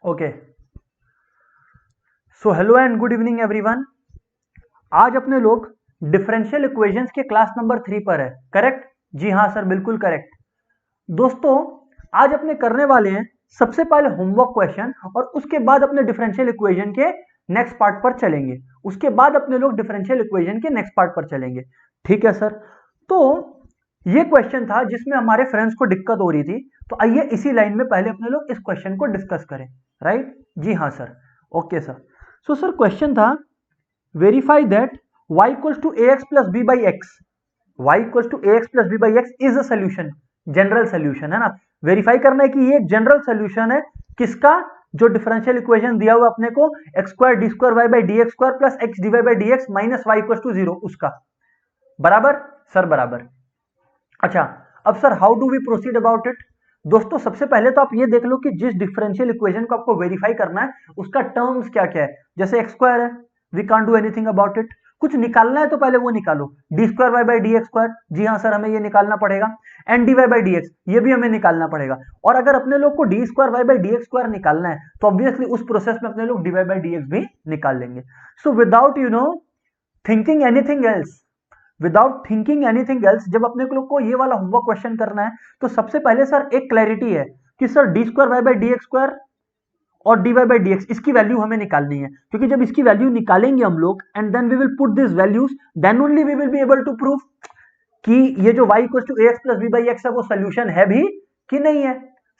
Okay, so hello and good evening everyone. आज अपने लोग डिफरेंशियल इक्वेशंस के क्लास नंबर 3 पर है, करेक्ट? जी हाँ सर, बिल्कुल करेक्ट। दोस्तों, आज अपने करने वाले हैं सबसे पहले होमवर्क क्वेश्चन और उसके बाद अपने डिफरेंशियल इक्वेशन के नेक्स्ट पार्ट पर चलेंगे। उसके बाद अपने लोग डिफरेंशियल इक्वेशन के नेक्स्ट पार्ट पर चलेंगे। ठीक है सर। तो ये क्वेश्चन था जिसमें हमारे फ्रेंड्स को दिक्कत हो रही थी, तो आइए इसी लाइन में पहले अपने लोग इस क्वेश्चन को डिस्कस करें। राइट? जी हाँ sir. Okay sir. So sir question था verify that y equals to ax plus b by x, y equals to ax plus b by x is a solution, general solution है ना। Verify करना है कि ये एक जनरल सोल्यूशन है किसका? जो डिफरेंशियल इक्वेशन दिया हुआ अपने को x square d square y by d x square plus x d y by d x minus y equals to zero, उसका। बराबर सर, बराबर। अच्छा, अब sir how do we proceed about it? दोस्तों, सबसे पहले तो आप ये देख लो कि जिस डिफरेंशियल इक्वेशन को आपको वेरीफाई करना है उसका टर्म्स क्या क्या है। जैसे एक्स स्क्वायर है, we can't do anything about it. कुछ निकालना है तो पहले वो निकालो। D square y by d x square, जी हाँ सर, हमें ये निकालना पड़ेगा। And d y by d x, ये भी हमें निकालना पड़ेगा। और अगर अपने लोग को d square y by d x square निकालना है तो ऑब्वियसली उस प्रोसेस में अपने लोग d y by d x भी निकाल लेंगे। So without thinking anything else, without thinking anything else, जब अपने लोग को ये वाला होमवर्क क्वेश्चन करना है तो सबसे पहले सर एक क्लैरिटी है कि sir d square y by d x square और d y by d x, इसकी वैल्यू हमें निकालनी है। क्योंकि जब इसकी वैल्यू निकालेंगे हम लोग and then we will put this values, then only we will be able to prove कि ये जो y equal to ax plus b by x है वो सोल्यूशन है भी कि नहीं है।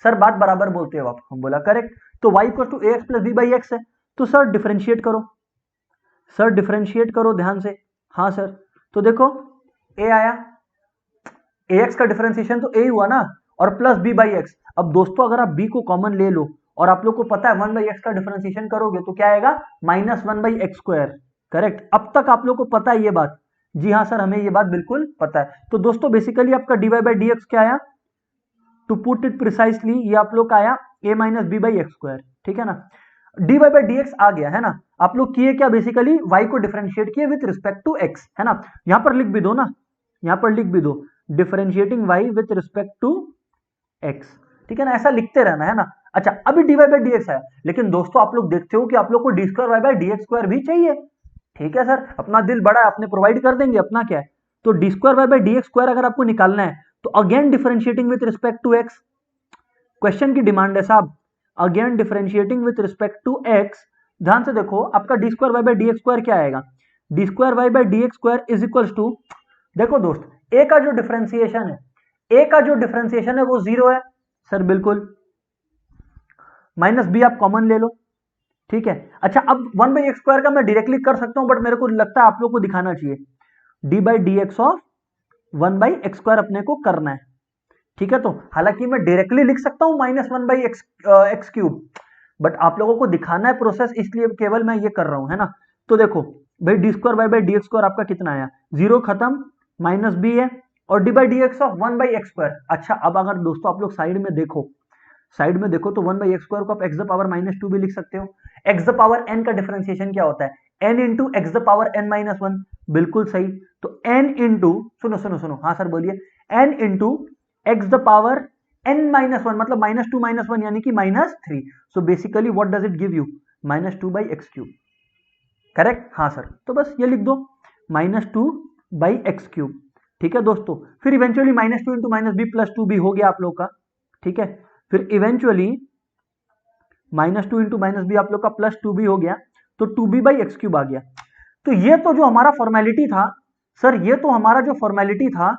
सर बात बराबर बोलते हो आप, हम बोला करेक्ट। तो y equal to ax plus b by x है, तो सर डिफरेंशिएट करो। सर डिफरेंशिएट करो ध्यान से। हाँ सर, तो देखो a आया, ax का डिफरेंशिएशन तो a हुआ ना, और प्लस b बाई एक्स। अब दोस्तों अगर आप b को कॉमन ले लो और आप लोग को पता है 1 बाई एक्स का डिफरेंशिएशन करोगे तो क्या आएगा? Minus 1 by x square. Correct? अब तक आप लोग को पता है ये बात? जी हाँ सर, हमें ये बात बिल्कुल पता है। तो दोस्तों बेसिकली आपका d y by d x क्या आया? टू पुट इट प्रिसाइसली ये आप लोग का आया a minus b by x square. ठीक है ना? D y by d x आ गया है ना। आप लोग किए क्या? बेसिकली y को डिफरेंशिएट किए विथ रिस्पेक्ट टू x, है ना। यहां पर लिख भी दो ना, यहां पर लिख भी दो differentiating y with respect to x। ठीक है ना, ऐसा लिखते रहना है ना। अच्छा, अभी d y by d x आया, लेकिन दोस्तों आप लोग देखते हो कि आप लोग को d square y by d x square भी चाहिए। ठीक है सर, अपना दिल बड़ा है, अपने प्रोवाइड कर देंगे, अपना क्या है। तो d square y by d x square अगर आपको निकालना है तो again differentiating with respect to x. Question की डिमांड है साहब, again differentiating with respect to x. ध्यान से देखो, आपका d square y by d x square क्या आएगा? D square y by d x square is equals to, देखो दोस्त, ए का जो डिफरेंशिएशन है, ए का जो डिफरेंशिएशन है वो जीरो है सर, बिल्कुल। माइनस बी आप कॉमन ले लो। ठीक है। अच्छा, अब 1 बाई एक्स स्क्वायर का मैं डायरेक्टली कर सकता हूं, बट मेरे को लगता है आप लोग को दिखाना चाहिए D by d x of 1 by x square अपने को करना है। ठीक है, तो हालांकि मैं डायरेक्टली लिख सकता हूं minus 1 by x cube, but आप लोगों को दिखाना है प्रोसेस, इसलिए केवल मैं ये कर रहा हूं, है ना। तो देखो भाई, d square y by d x square आपका कितना आया? जीरो खत्म, माइनस बी है, और d by d x of 1 by x square. अच्छा, अब अगर दोस्तों आप लोग साइड में देखो, साइड में देखो तो 1 बाई एक्स स्क्वायर को आप x the power minus two भी लिख सकते हो। एक्स द पावर एन का डिफरेंशिएशन क्या होता है? N into x the power n minus one, बिल्कुल सही। तो एन इंटू, सुनो सुनो सुनो, हाँ सर बोलिए, n into x the power n minus one, मतलब माइनस टू माइनस वन यानी कि minus three. So basically what does it give you? Minus two by x cube. Correct? हाँ सर, तो बस ये लिख दो minus two by x cube. ठीक है दोस्तों, फिर eventually minus two into minus b plus two भी हो गया आप लोग का। ठीक है, फिर eventually minus two into minus b आप लोग का प्लस टू भी हो गया, तो two b by x cube आ गया। तो ये तो जो हमारा फॉर्मेलिटी था सर, ये तो हमारा जो फॉर्मेलिटी था,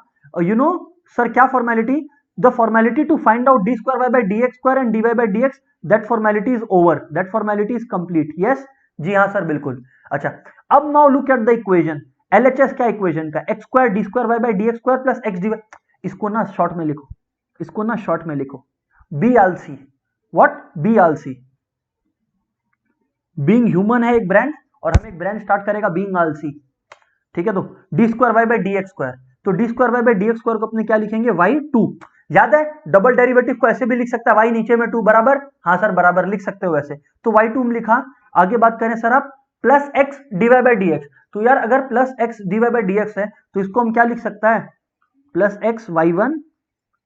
सर क्या formality? The formality to find out d square y by d x square and d y by d x, that formality is over, that formality is complete. Yes, जी हाँ sir, बिल्कुल। अच्छा, अब now look at the equation. LHS क्या equation का? X square d square y by d x square plus x d y. इसको ना short में लिखो, इसको ना शॉर्ट में लिखो, बी आल सी। व्हाट? बी आल सी। बीइंग ह्यूमन है एक ब्रांड, और हम एक ब्रांड स्टार्ट करेगा बीइंग आल सी। ठीक है, तो d square y by d x square, तो d square y by d x square को अपने क्या लिखेंगे? Y two. याद है, डबल डेरिवेटिव को ऐसे भी लिख सकता है, वाई नीचे में टू बराबर, हाँ सर बराबर लिख सकते हो ऐसे। तो वाई टू लिखा। आगे बात करें सर आप, plus x d y by d x. तो यार अगर plus x d y by d x है तो इसको हम क्या लिख सकता है? Plus x y one.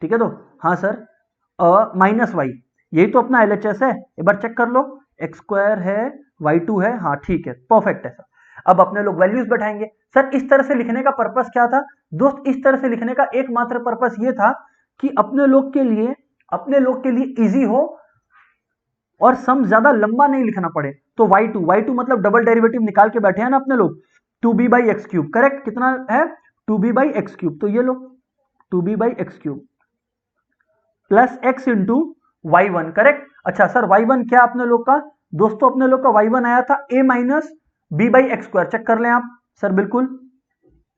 ठीक है, तो हाँ सर, माइनस वाई। यही तो अपना LHS है, एक बार चेक कर लो। एक्स स्क्वायर है, y2 है, हाँ ठीक है, परफेक्ट है सर। अब अपने लोग वैल्यूज बैठाएंगे। सर इस तरह से लिखने का पर्पस क्या था दोस्त? इस तरह से लिखने का एकमात्र पर्पस ये था कि अपने लोग के लिए इजी हो और सम ज्यादा लंबा नहीं लिखना पड़े। तो y2 मतलब डबल डेरिवेटिव निकाल के बैठे हैं ना अपने लोग, 2b/x³ करेक्ट। कितना है? 2b/x³। तो ये लो 2b/x³ plus x into y1 correct. अच्छा सर y1 क्या अपने लोग का? दोस्तों अपने लोग का y1 आया था a माइनस b/x²। चेक कर लें आप सर, बिल्कुल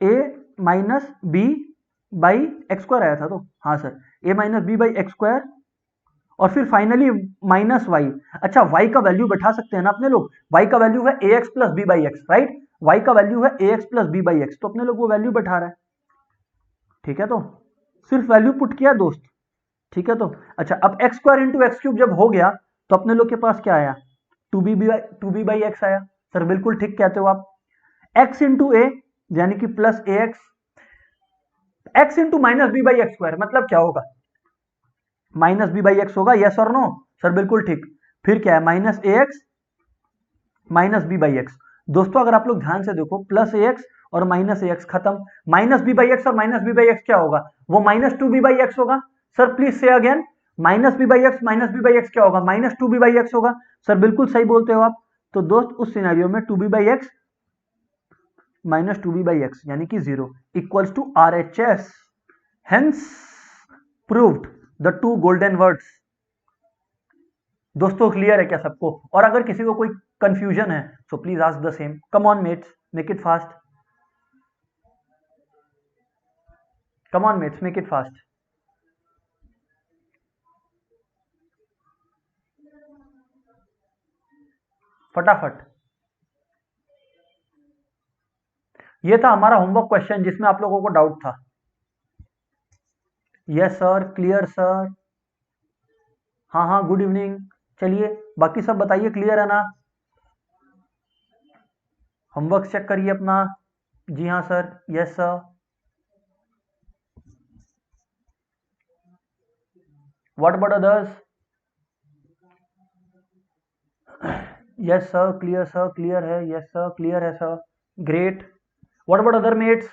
a माइनस b/x² आया था। तो हाँ सर, a माइनस b/x² और फिर फाइनली माइनस y। अच्छा y का वैल्यू बैठा सकते हैं ना अपने लोग, y का वैल्यू है ax plus b/x, right. y का वैल्यू है ax प्लस b/x, तो अपने लोग वो वैल्यू बैठा रहा है, ठीक है। तो सिर्फ वैल्यू पुट किया दोस्त, ठीक है। तो अच्छा अब x² इंटू x³ जब हो गया तो अपने लोग के पास क्या आया? 2b/x आया। सर बिल्कुल ठीक कहते हो आप। x इंटू a यानी कि plus ax, x into minus b/x² मतलब क्या होगा? माइनस b/x होगा, यस और नो? सर बिल्कुल ठीक। फिर क्या है? Minus ax minus b/x। दोस्तों अगर आप लोग ध्यान से देखो, प्लस ax और माइनस ax खत्म, माइनस b/x और माइनस b/x क्या होगा? वो माइनस 2b/x होगा। सर प्लीज से अगेन, माइनस b/x क्या होगा? माइनस 2b/x होगा। सर बिल्कुल सही बोलते हो आप। तो दोस्त उस सिनेरियो में 2b/x माइनस 2b/x यानी कि 0 equals to RHS। Hence proved the two golden words. दोस्तों क्लियर है क्या सबको? और अगर किसी को कोई कंफ्यूजन है so please ask the same. Come on mates, make it fast. Come on mates, make it fast. फटाफट। ये था हमारा होमवर्क क्वेश्चन जिसमें आप लोगों को डाउट था। Yes sir, clear sir. हाँ हाँ, गुड इवनिंग। चलिए बाकी सब बताइए, क्लियर है ना? होमवर्क चेक करिए अपना। जी हाँ sir, yes sir. What about others? Yes sir, clear sir, clear है। यस सर, क्लियर है sir. Great. What about other mates?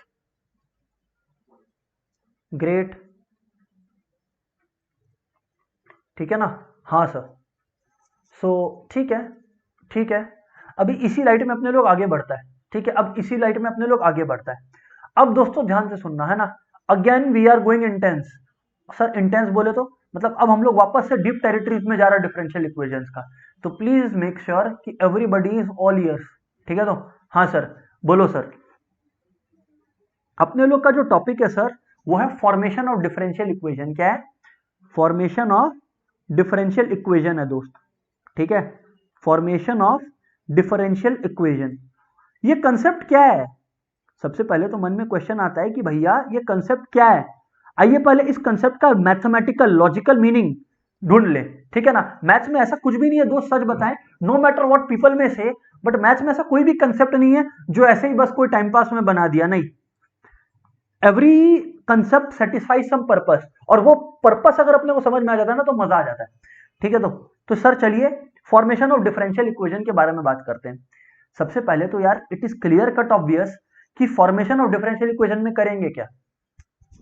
Great, ठीक है ना? हाँ सर। सो ठीक है, ठीक है। अभी इसी लाइट में अपने लोग आगे बढ़ता है, ठीक है। अब इसी लाइट में अपने लोग आगे बढ़ता है। अब दोस्तों ध्यान से सुनना है ना, again we are going intense. Sir intense बोले तो मतलब अब हम लोग वापस से डीप टेरिटरीज में जा रहे हैं डिफरेंशियल इक्वेशंस का। तो प्लीज मेक श्योर कि एवरीबडी इज ऑल ईयर्स, ठीक है। तो हाँ सर, बोलो सर। अपने लोग का जो टॉपिक है सर वो है फॉर्मेशन ऑफ डिफरेंशियल इक्वेशन। क्या है? फॉर्मेशन ऑफ डिफरेंशियल इक्वेशन है दोस्त, ठीक है। फॉर्मेशन ऑफ डिफरेंशियल इक्वेशन, ये कंसेप्ट क्या है? सबसे पहले तो मन में क्वेश्चन आता है कि भैया ये कंसेप्ट क्या है। आइए पहले इस कंसेप्ट का मैथमेटिकल लॉजिकल मीनिंग ढूंढ ले, ठीक है ना। मैथ्स में ऐसा कुछ भी नहीं है दोस्त, सच बताएं, नो मैटर व्हाट पीपल में से, बट मैथ्स में ऐसा कोई भी कंसेप्ट नहीं है जो ऐसे ही बस कोई टाइम पास में बना दिया, नहीं। Every concept satisfies some purpose, और वो पर्पस अगर अपने को समझ में आ जाता है ना तो मजा आ जाता है, ठीक है। तो सर चलिए फॉर्मेशन ऑफ डिफरेंशियल इक्वेशन के बारे में बात करते हैं। सबसे पहले तो यार it is clear cut obvious कि फॉर्मेशन ऑफ डिफरेंशियल इक्वेशन में करेंगे क्या?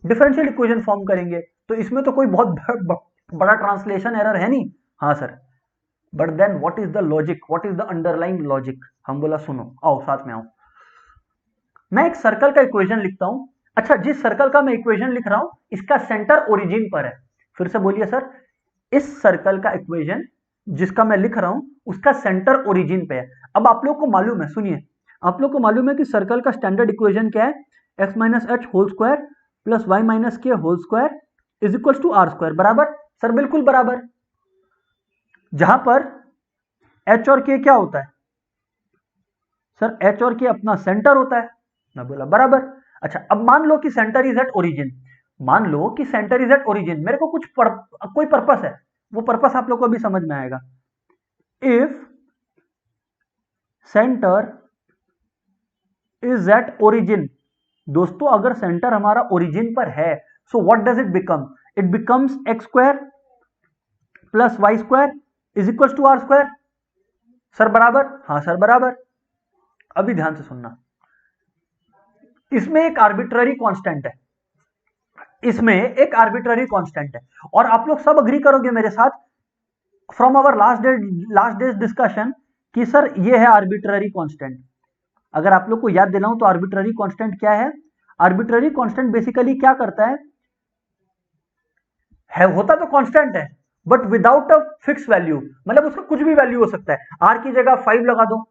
डिफरेंशियल इक्वेशन फॉर्म करेंगे। तो इसमें तो कोई बहुत बड़ा ट्रांसलेशन एरर है नहीं। हाँ sir, but then what is the logic, what is the underlying logic? हम बोला सुनो, आओ साथ में आओ। मैं एक सर्कल का इक्वेशन लिखता हूं। अच्छा, जिस सर्कल का मैं इक्वेशन लिख रहा हूं इसका सेंटर ओरिजिन पर है। फिर से बोलिए सर, इस सर्कल का इक्वेशन जिसका मैं लिख रहा हूं उसका सेंटर ओरिजिन पे है। अब आप लोग को मालूम है, सुनिए, आप लोग को मालूम है कि सर्कल का स्टैंडर्ड इक्वेशन क्या है? x minus h whole square plus y minus k whole square is equal to r square, बराबर? सर बिल्कुल बराबर। जहां पर h और k क्या होता है? सर h और k अपना सेंटर होता है। मैं बोला बराबर। अच्छा, अब मान लो कि सेंटर इज एट ओरिजिन, मान लो कि सेंटर इज एट ओरिजिन, मेरे को कोई पर्पस है, वो पर्पस आप लोग को अभी समझ में आएगा। If centre is at origin, दोस्तों अगर सेंटर हमारा ओरिजिन पर है so what does it become? It becomes x square plus y square is equal to r square. Sir बराबर? हाँ सर बराबर। अभी ध्यान से सुनना, इसमें एक आर्बिट्ररी कांस्टेंट है, इसमें एक आर्बिट्ररी कांस्टेंट है, और आप लोग सब अग्री करोगे मेरे साथ from our last days discussion कि सर ये है आर्बिट्ररी कांस्टेंट। अगर आप लोग को याद दिलाऊं तो आर्बिट्ररी कांस्टेंट क्या है? आर्बिट्ररी कांस्टेंट बेसिकली क्या करता है होता तो कांस्टेंट है but without a fix value, मतलब उसका कुछ भी वैल्यू हो सकता है। आर की जगह 5 लगा दो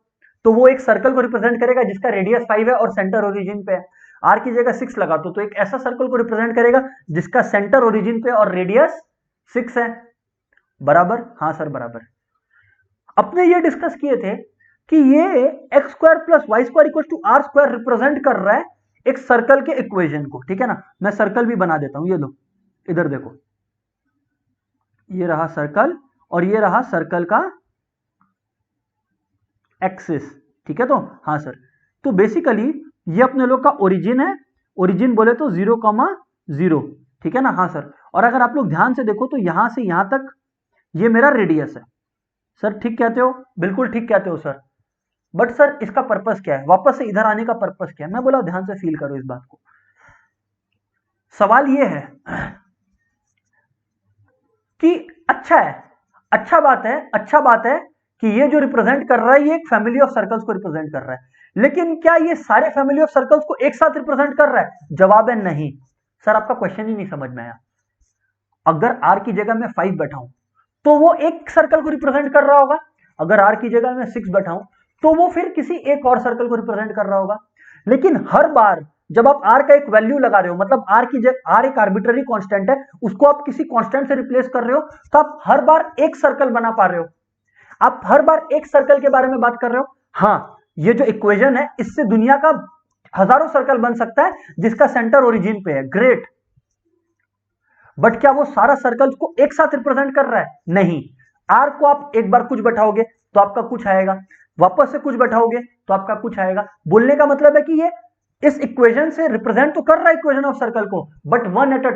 तो वो एक सर्कल को रिप्रेजेंट करेगा जिसका रेडियस 5 है और सेंटर ओरिजिन पे है। आर की जगह 6 लगा दो तो एक ऐसा सर्कल को रिप्रेजेंट करेगा जिसका सेंटर ओरिजिन पे और रेडियस 6 है। बराबर? हाँ सर बराबर। अपने ये डिस्कस किए थे कि ये x square plus y square equal to r square represent कर रहा है एक सर्कल के इक्वेशन को, ठीक है ना। मैं सर्कल भी बना देता हूं, ये लो इधर देखो, ये रहा सर्कल और ये रहा सर्कल का एक्सिस, ठीक है। तो हाँ सर, तो बेसिकली ये अपने लोग का ओरिजिन है, ओरिजिन बोले तो 0,0, ठीक है ना। हाँ सर, और अगर आप लोग ध्यान से देखो तो यहां से यहां तक ये मेरा रेडियस है। सर ठीक कहते हो? बिल्कुल ठीक कहते हो सर। बट सर इसका पर्पस क्या है, वापस से इधर आने का पर्पस क्या है? मैं बोला ध्यान से फील करो इस बात को। सवाल ये है कि अच्छा है, अच्छा बात है कि ये जो रिप्रेजेंट कर रहा है ये एक फैमिली ऑफ सर्कल्स को रिप्रेजेंट कर रहा है, लेकिन क्या ये सारे फैमिली ऑफ सर्कल्स को एक साथ रिप्रेजेंट कर रहा है? जवाब है नहीं। सर आपका क्वेश्चन ही नहीं समझ में आया। अगर आर की जगह मैं 5 बैठाऊं तो वो एक सर्कल को रिप्रेजेंट कर रहा होगा, अगर आर की जगह मैं 6 बैठाऊं तो वो फिर किसी एक और सर्कल को रिप्रेजेंट कर रहा होगा। लेकिन हर बार जब आप आर का एक वैल्यू लगा रहे हो, मतलब आर एक आर्बिट्ररी कांस्टेंट है, उसको आप किसी कांस्टेंट से रिप्लेस कर रहे हो, तो आप हर बार एक सर्कल बना पा रहे हो, आप हर बार एक सर्कल के बारे में बात कर रहे हो। हाँ, ये जो इक्वेशन है इससे दुनिया का हजारों सर्कल बन सकता है जिसका सेंटर ओरिजिन पे है, ग्रेट। बट क्या वो सारा सर्कल को एक साथ रिप्रेजेंट कर रहा है? नहीं। आर को आप एक बार कुछ बैठाओगे तो आपका कुछ आएगा, वापस से कुछ बैठाओगे तो आपका कुछ आएगा। बोलने का मतलब है कि ये इस इक्वेशन से रिप्रेजेंट तो कर रहा है इक्वेशन ऑफ सर्कल को, but one at a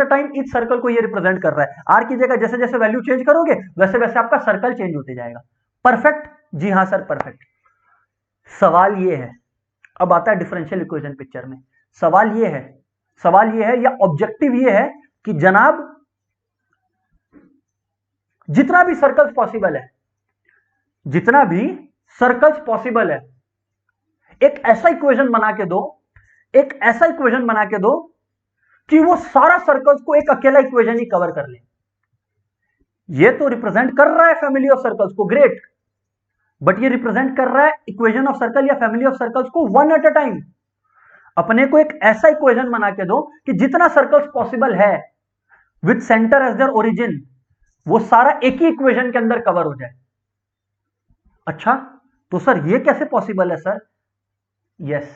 time इस सर्कल को ये रिप्रेजेंट कर रहा है। आर की जगह जैसे जैसे वैल्यू चेंज करोगे वैसे वैसे आपका सर्कल चेंज होते जाएगा। परफेक्ट? जी हाँ सर परफेक्ट। सवाल ये है, अब आता है डिफरेंशियल इक्वेशन पिक्चर में। सवाल ये है या ऑब्जेक्टिव ये है कि जनाब जितना भी सर्कल्स पॉसिबल है, एक ऐसा इक्वेशन बना के दो कि वो सारा सर्कल्स को एक अकेला इक्वेशन ही कवर कर ले। ये तो रिप्रेजेंट कर रहा है फैमिली ऑफ सर्कल्स को, ग्रेट, बट ये रिप्रेजेंट कर रहा है इक्वेशन ऑफ सर्कल या फैमिली ऑफ सर्कल्स को वन एट अ टाइम। अपने को एक ऐसा इक्वेशन बना के दो कि जितना सर्कल्स पॉसिबल है with centre as their origin, वो सारा एक ही इक्वेशन के अंदर कवर हो जाए। अच्छा, तो सर ये कैसे पॉसिबल है सर? यस,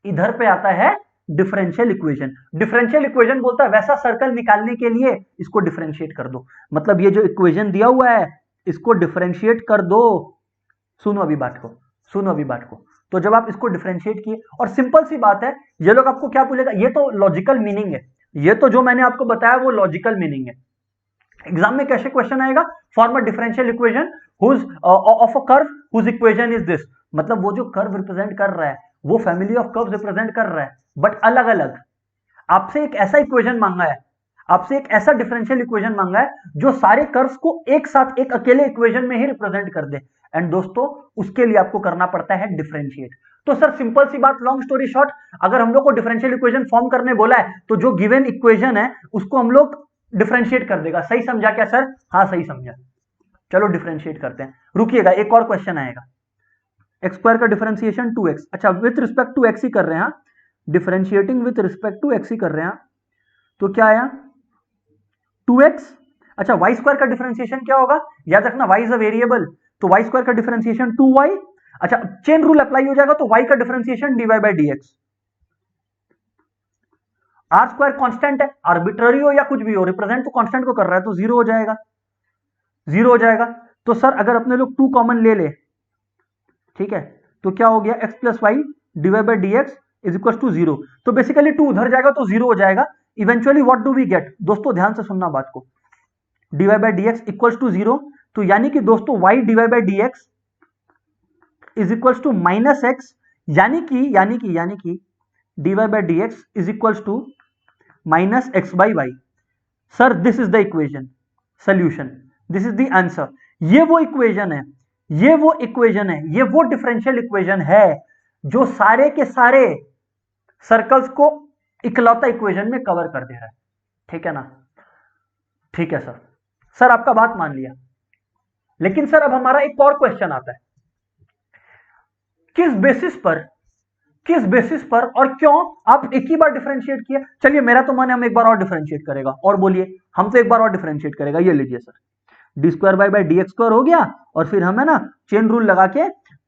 इधर पे आता है डिफरेंशियल इक्वेशन। डिफरेंशियल इक्वेशन बोलता है वैसा सर्कल निकालने के लिए इसको डिफरेंशिएट कर दो, मतलब ये जो इक्वेशन दिया हुआ है इसको डिफरेंशिएट कर दो। सुनो अभी बात को। तो जब आप इसको डिफरेंशिएट किए, और सिंपल सी बात है, ये लोग आपको क्या बोलेगा, ये तो लॉजिकल मीनिंग है, ये तो जो मैंने आपको बताया वो लॉजिकल मीनिंग है। एग्जाम में कैसे क्वेश्चन आएगा? Form a differential equation of a curve whose equation is this, मतलब वो जो कर्व रिप्रेजेंट कर रहा है वो फैमिली ऑफ कर्व रिप्रेजेंट कर रहा है, बट अलग अलग। आपसे एक ऐसा इक्वेशन मांगा है, आपसे एक ऐसा डिफरेंशियल इक्वेशन मांगा है जो सारे कर्व्स को एक साथ एक अकेले इक्वेशन में ही रिप्रेजेंट कर दे। एंड दोस्तों उसके लिए आपको करना पड़ता है डिफरेंशिएट। तो सर सिंपल सी बात, लॉन्ग स्टोरी शॉर्ट, अगर हम लोग को डिफरेंशियल इक्वेशन फॉर्म करने बोला है तो जो गिवन इक्वेशन है उसको हम लोग डिफरेंशिएट कर देगा। सही समझा क्या सर? हाँ सही समझा। चलो डिफरेंशिएट करते हैं, रुकिएगा एक और क्वेश्चन आएगा। एक्स स्क्वायर का डिफरेंशिएशन 2x, अच्छा विथ रिस्पेक्ट टू x ही कर रहे हैं, differentiating with respect to x ही कर रहे हैं। तो क्या आया? 2x। अच्छा वाई स्क्वायर का डिफरेंशिएशन क्या होगा? याद रखना y इज अ वेरिएबल, तो वाई स्क्वायर का डिफरेंशिएशन 2y। अच्छा चेन रूल अप्लाई हो जाएगा तो y का differentiation dy by dx। R square constant है, आर्बिट्ररी हो या कुछ भी हो, रिप्रेजेंट तो कांस्टेंट को कर रहा है तो 0 हो जाएगा। तो सर अगर अपने लोग 2 कॉमन ले ले, ठीक है, तो क्या हो गया? x plus y divide by d x is equal to 0। तो बेसिकली 2 उधर जाएगा तो 0 हो जाएगा। Eventually what do we get? दोस्तों ध्यान से सुनना बात को, dy by d x equals to 0, तो यानी कि दोस्तों y dy by d x is equals to minus x, यानी कि dy by d x is equals to minus x by y. Sir this is the equation, solution, this is the answer. ये वो equation है, ये वो differential equation है जो सारे के सारे सर्कल्स को इकलौता इक्वेशन में कवर कर दे रहा है। ठीक है ना? ठीक है सर आपका बात मान लिया। लेकिन सर अब हमारा एक और क्वेश्चन आता है, किस बेसिस पर और क्यों आप एक ही बार डिफरेंशिएट किया? चलिए मेरा तो मन है हम एक बार और डिफरेंशिएट करेगा, और बोलिए, हम तो एक बार और डिफरेंशिएट करेगा। ये लीजिए sir, d square by d x square हो गया, और फिर हम है ना चेन रूल लगा के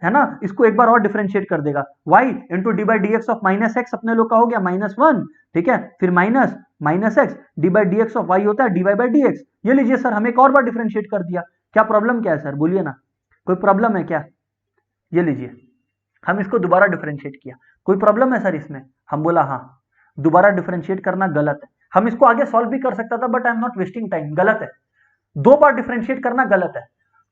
है ना इसको एक बार और डिफरेंशिएट कर देगा। y into d by d x of minus x अपने लोग का हो गया -1, ठीक है, फिर minus x d by d x of y होता है d y by d x. ये लीजिए सर, हम एक और बार डिफरेंशिएट कर दिया। क्या प्रॉब्लम क्या है सर, बोलिए ना, कोई प्रॉब्लम है क्या? ये लीजिए, हम इसको दोबारा डिफरेंशिएट किया, कोई प्रॉब्लम है सर इसमें? हम बोला हाँ, दोबारा डिफरेंशिएट करना गलत है। हम इसको आगे सॉल्व भी कर सकता था, but I am not wasting time. गलत है, दो बार डिफरेंशिएट करना गलत है।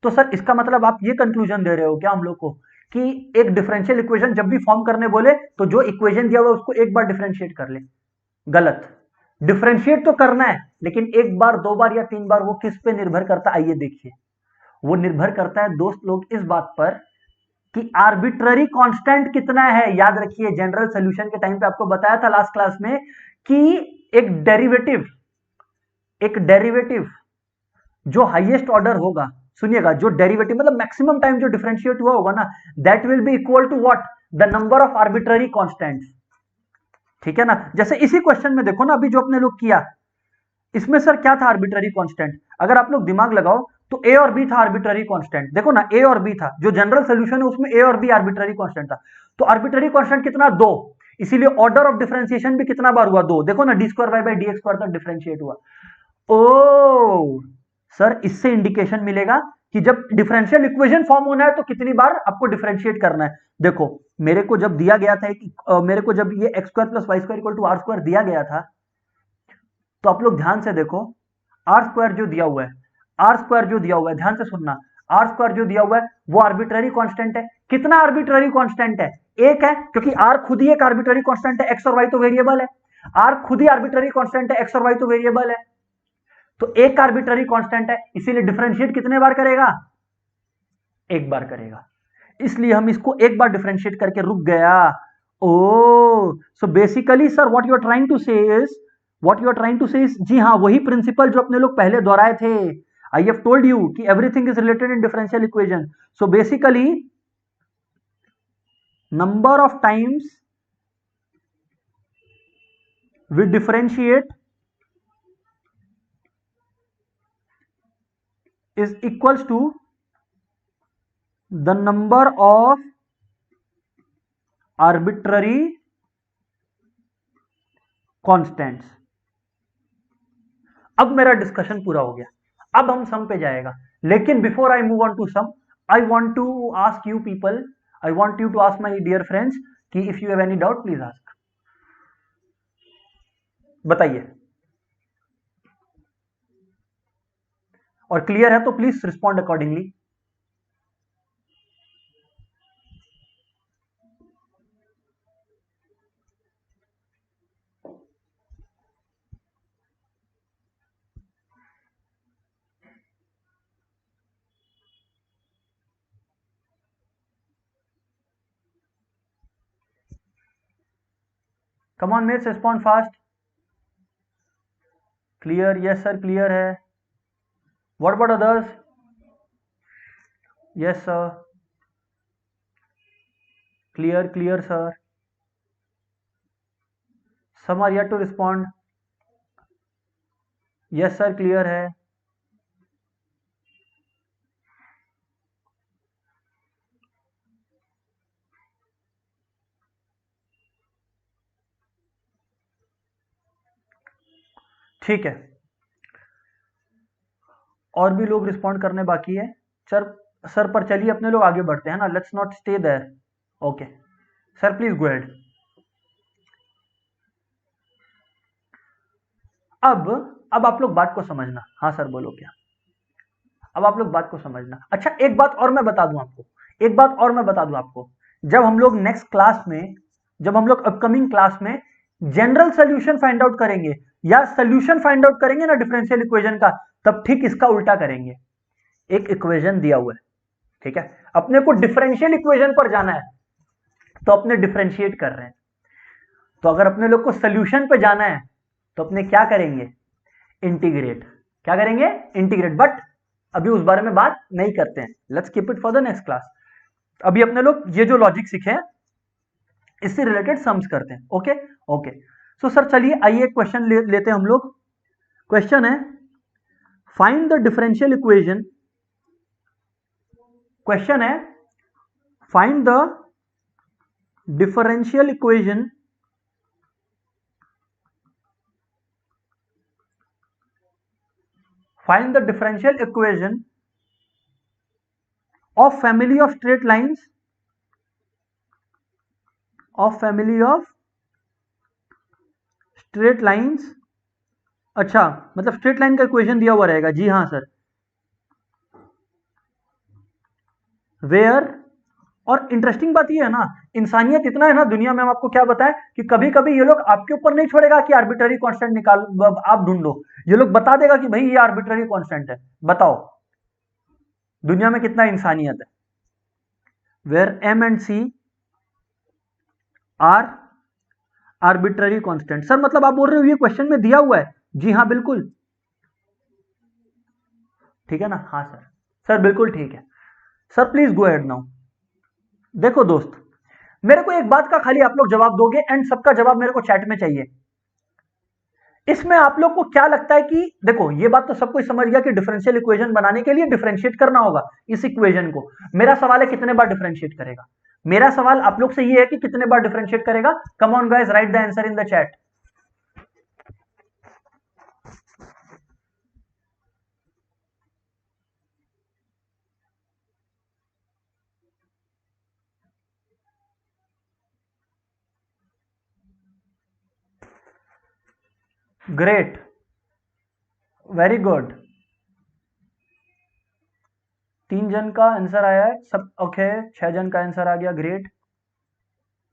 तो सर इसका मतलब आप ये कंक्लूजन दे रहे हो क्या हम लोग को कि एक डिफरेंशियल इक्वेशन जब भी फॉर्म करने बोले तो जो इक्वेशन दिया हुआ उसको एक बार डिफरेंशिएट कर ले? गलत। डिफरेंशिएट तो करना है, लेकिन एक बार, दो बार या तीन बार, वो किस पे निर्भर करता है? आइए देखिए, वो निर्भर करता है दोस्त लोग इस बात पर कि आर्बिट्ररी कांस्टेंट कितना है। याद रखिए, जनरल सॉल्यूशन के टाइम पे आपको बताया था लास्ट क्लास में कि एक डेरिवेटिव जो हाईएस्ट ऑर्डर होगा, सुनिएगा, जो डेरिवेटिव मतलब मैक्सिमम टाइम जो डिफरेंशिएट हुआ होगा ना, that will be equal to what? The number of arbitrary constants. ठीक है ना? जैसे इसी क्वेश्चन में देखो ना, अभी जो अपने लोग किया, इसमें सर क्या था आर्बिट्ररी कांस्टेंट? अगर आप लोग दिमाग लगाओ तो ए और बी था आर्बिट्ररी कांस्टेंट। देखो ना, ए और बी था, जो जनरल सॉल्यूशन है उसमें ए और बी आर्बिट्ररी कांस्टेंट था। तो आर्बिट्ररी कांस्टेंट कितना? 2। इसीलिए ऑर्डर ऑफ डिफरेंशिएशन भी कितना बार हुआ? 2। देखो ना, D square by d x square तक डिफरेंशिएट हुआ। ओ सर, इससे इंडिकेशन मिलेगा कि जब डिफरेंशियल इक्वेशन फॉर्म होना है तो कितनी बार आपको डिफरेंशिएट करना है। देखो, मेरे को जब दिया गया था मेरे को जब ये x square plus y square equal to r square दिया गया था, तो आप लोग ध्यान से देखो, आर स्क्वायर जो दिया हुआ है, ध्यान से सुनना, आर स्क्वायर जो दिया हुआ है वो आर्बिट्ररी कांस्टेंट है। कितना आर्बिट्ररी कांस्टेंट है? एक है, क्योंकि आर खुद ही एक आर्बिट्ररी कांस्टेंट है, एक्स और वाई तो वेरिएबल है। आर खुद ही आर्बिट्ररी कांस्टेंट है, एक्स और वाई तो वेरिएबल है, तो एक आर्बिट्ररी कांस्टेंट है, इसीलिए डिफरेंशिएट कितने बार करेगा? एक बार करेगा। इसलिए हम इसको एक बार डिफरेंशिएट करके रुक गया। Oh so basically sir what you are trying to say is, जी हाँ, वही प्रिंसिपल जो अपने लोग पहले दोहराए थे। आई हैव टोल्ड यू कि everything is related in differential equation. So basically number of times we differentiate is equals to the number of arbitrary constants। अब मेरा डिस्कशन पूरा हो गया, अब हम सम पे जाएगा। लेकिन before I move on to sum, I want to ask you people, I want you to ask my dear friends कि if you have any doubt please ask. बताइए, और क्लियर है तो please respond accordingly. Come on mates, respond fast. Clear? Yes sir, clear है। What about others? Yes sir. Clear sir. Some are yet to respond. Yes sir, clear है। ठीक है, और भी लोग रिस्पॉन्ड करने बाकी है सर पर चलिए अपने लोग आगे बढ़ते हैं ना, let's not stay there. Okay sir, please go ahead. अब आप लोग बात को समझना। हाँ सर, बोलो क्या? अब आप लोग बात को समझना। अच्छा, एक बात और मैं बता दूं आपको, जब हम लोग नेक्स्ट क्लास में, जब हम लोग अपकमिंग क्लास में जनरल सोल्यूशन फाइंड आउट करेंगे या सोल्यूशन फाइंड आउट करेंगे ना डिफरेंशियल इक्वेशन का, तब ठीक इसका उल्टा करेंगे। एक इक्वेशन दिया हुआ है, ठीक है, अपने को डिफरेंशियल इक्वेशन पर जाना है, तो अपने डिफरेंशिएट कर रहे हैं। तो अगर अपने लोग को सोल्यूशन पे जाना है तो अपने क्या करेंगे, इंटीग्रेट। क्या करेंगे, इंटीग्रेट। बट अभी उस बारे में बात नहीं करते हैं, let's keep it for the next class. अभी अपने लोग ये जो लॉजिक सीखे हैं इससे रिलेटेड सम्स करते हैं। ओके ओके, सो सर चलिए आइए क्वेश्चन लेते हैं हम लोग। क्वेश्चन है find the differential equation, question है find the differential equation find the differential equation of family of straight lines, अच्छा मतलब स्ट्रेट लाइन का इक्वेशन दिया हुआ रहेगा। जी हाँ सर, वेयर, और इंटरेस्टिंग बात ये है ना, इंसानियत इतना है ना दुनिया में, हम आपको क्या बताएं कि कभी कभी ये लोग आपके ऊपर नहीं छोड़ेगा कि आर्बिट्ररी कांस्टेंट निकालो, आप ढूंढो। ये लोग बता देगा कि भाई ये आर्बिट्ररी कांस्टेंट है। बताओ दुनिया में कितना इंसानियत है। Where m and c are arbitrary constant. Sir मतलब आप बोल रहे हो ये क्वेश्चन में दिया हुआ है? जी हाँ बिल्कुल, ठीक है ना। हाँ सर, सर बिल्कुल ठीक है। Sir please go ahead now. देखो दोस्त, मेरे को एक बात का खाली आप लोग जवाब दोगे, एंड सबका जवाब मेरे को चैट में चाहिए। इसमें आप लोग को क्या लगता है कि, देखो ये बात तो सब कोई समझ गया कि डिफरेंशियल इक्वेशन बनाने के लिए डिफरेंशिएट करना होगा इस इक्वेशन को। मेरा सवाल है कितने बार डिफरेंशिएट करेगा। मेरा सवाल आप लोग से ये है कि कितने बार डिफरेंशिएट करेगा। Come on guys, right the answer in the chat. Great, very good. 3 जन का आंसर आया है सब। ओके, 6 जन का आंसर आ गया। ग्रेट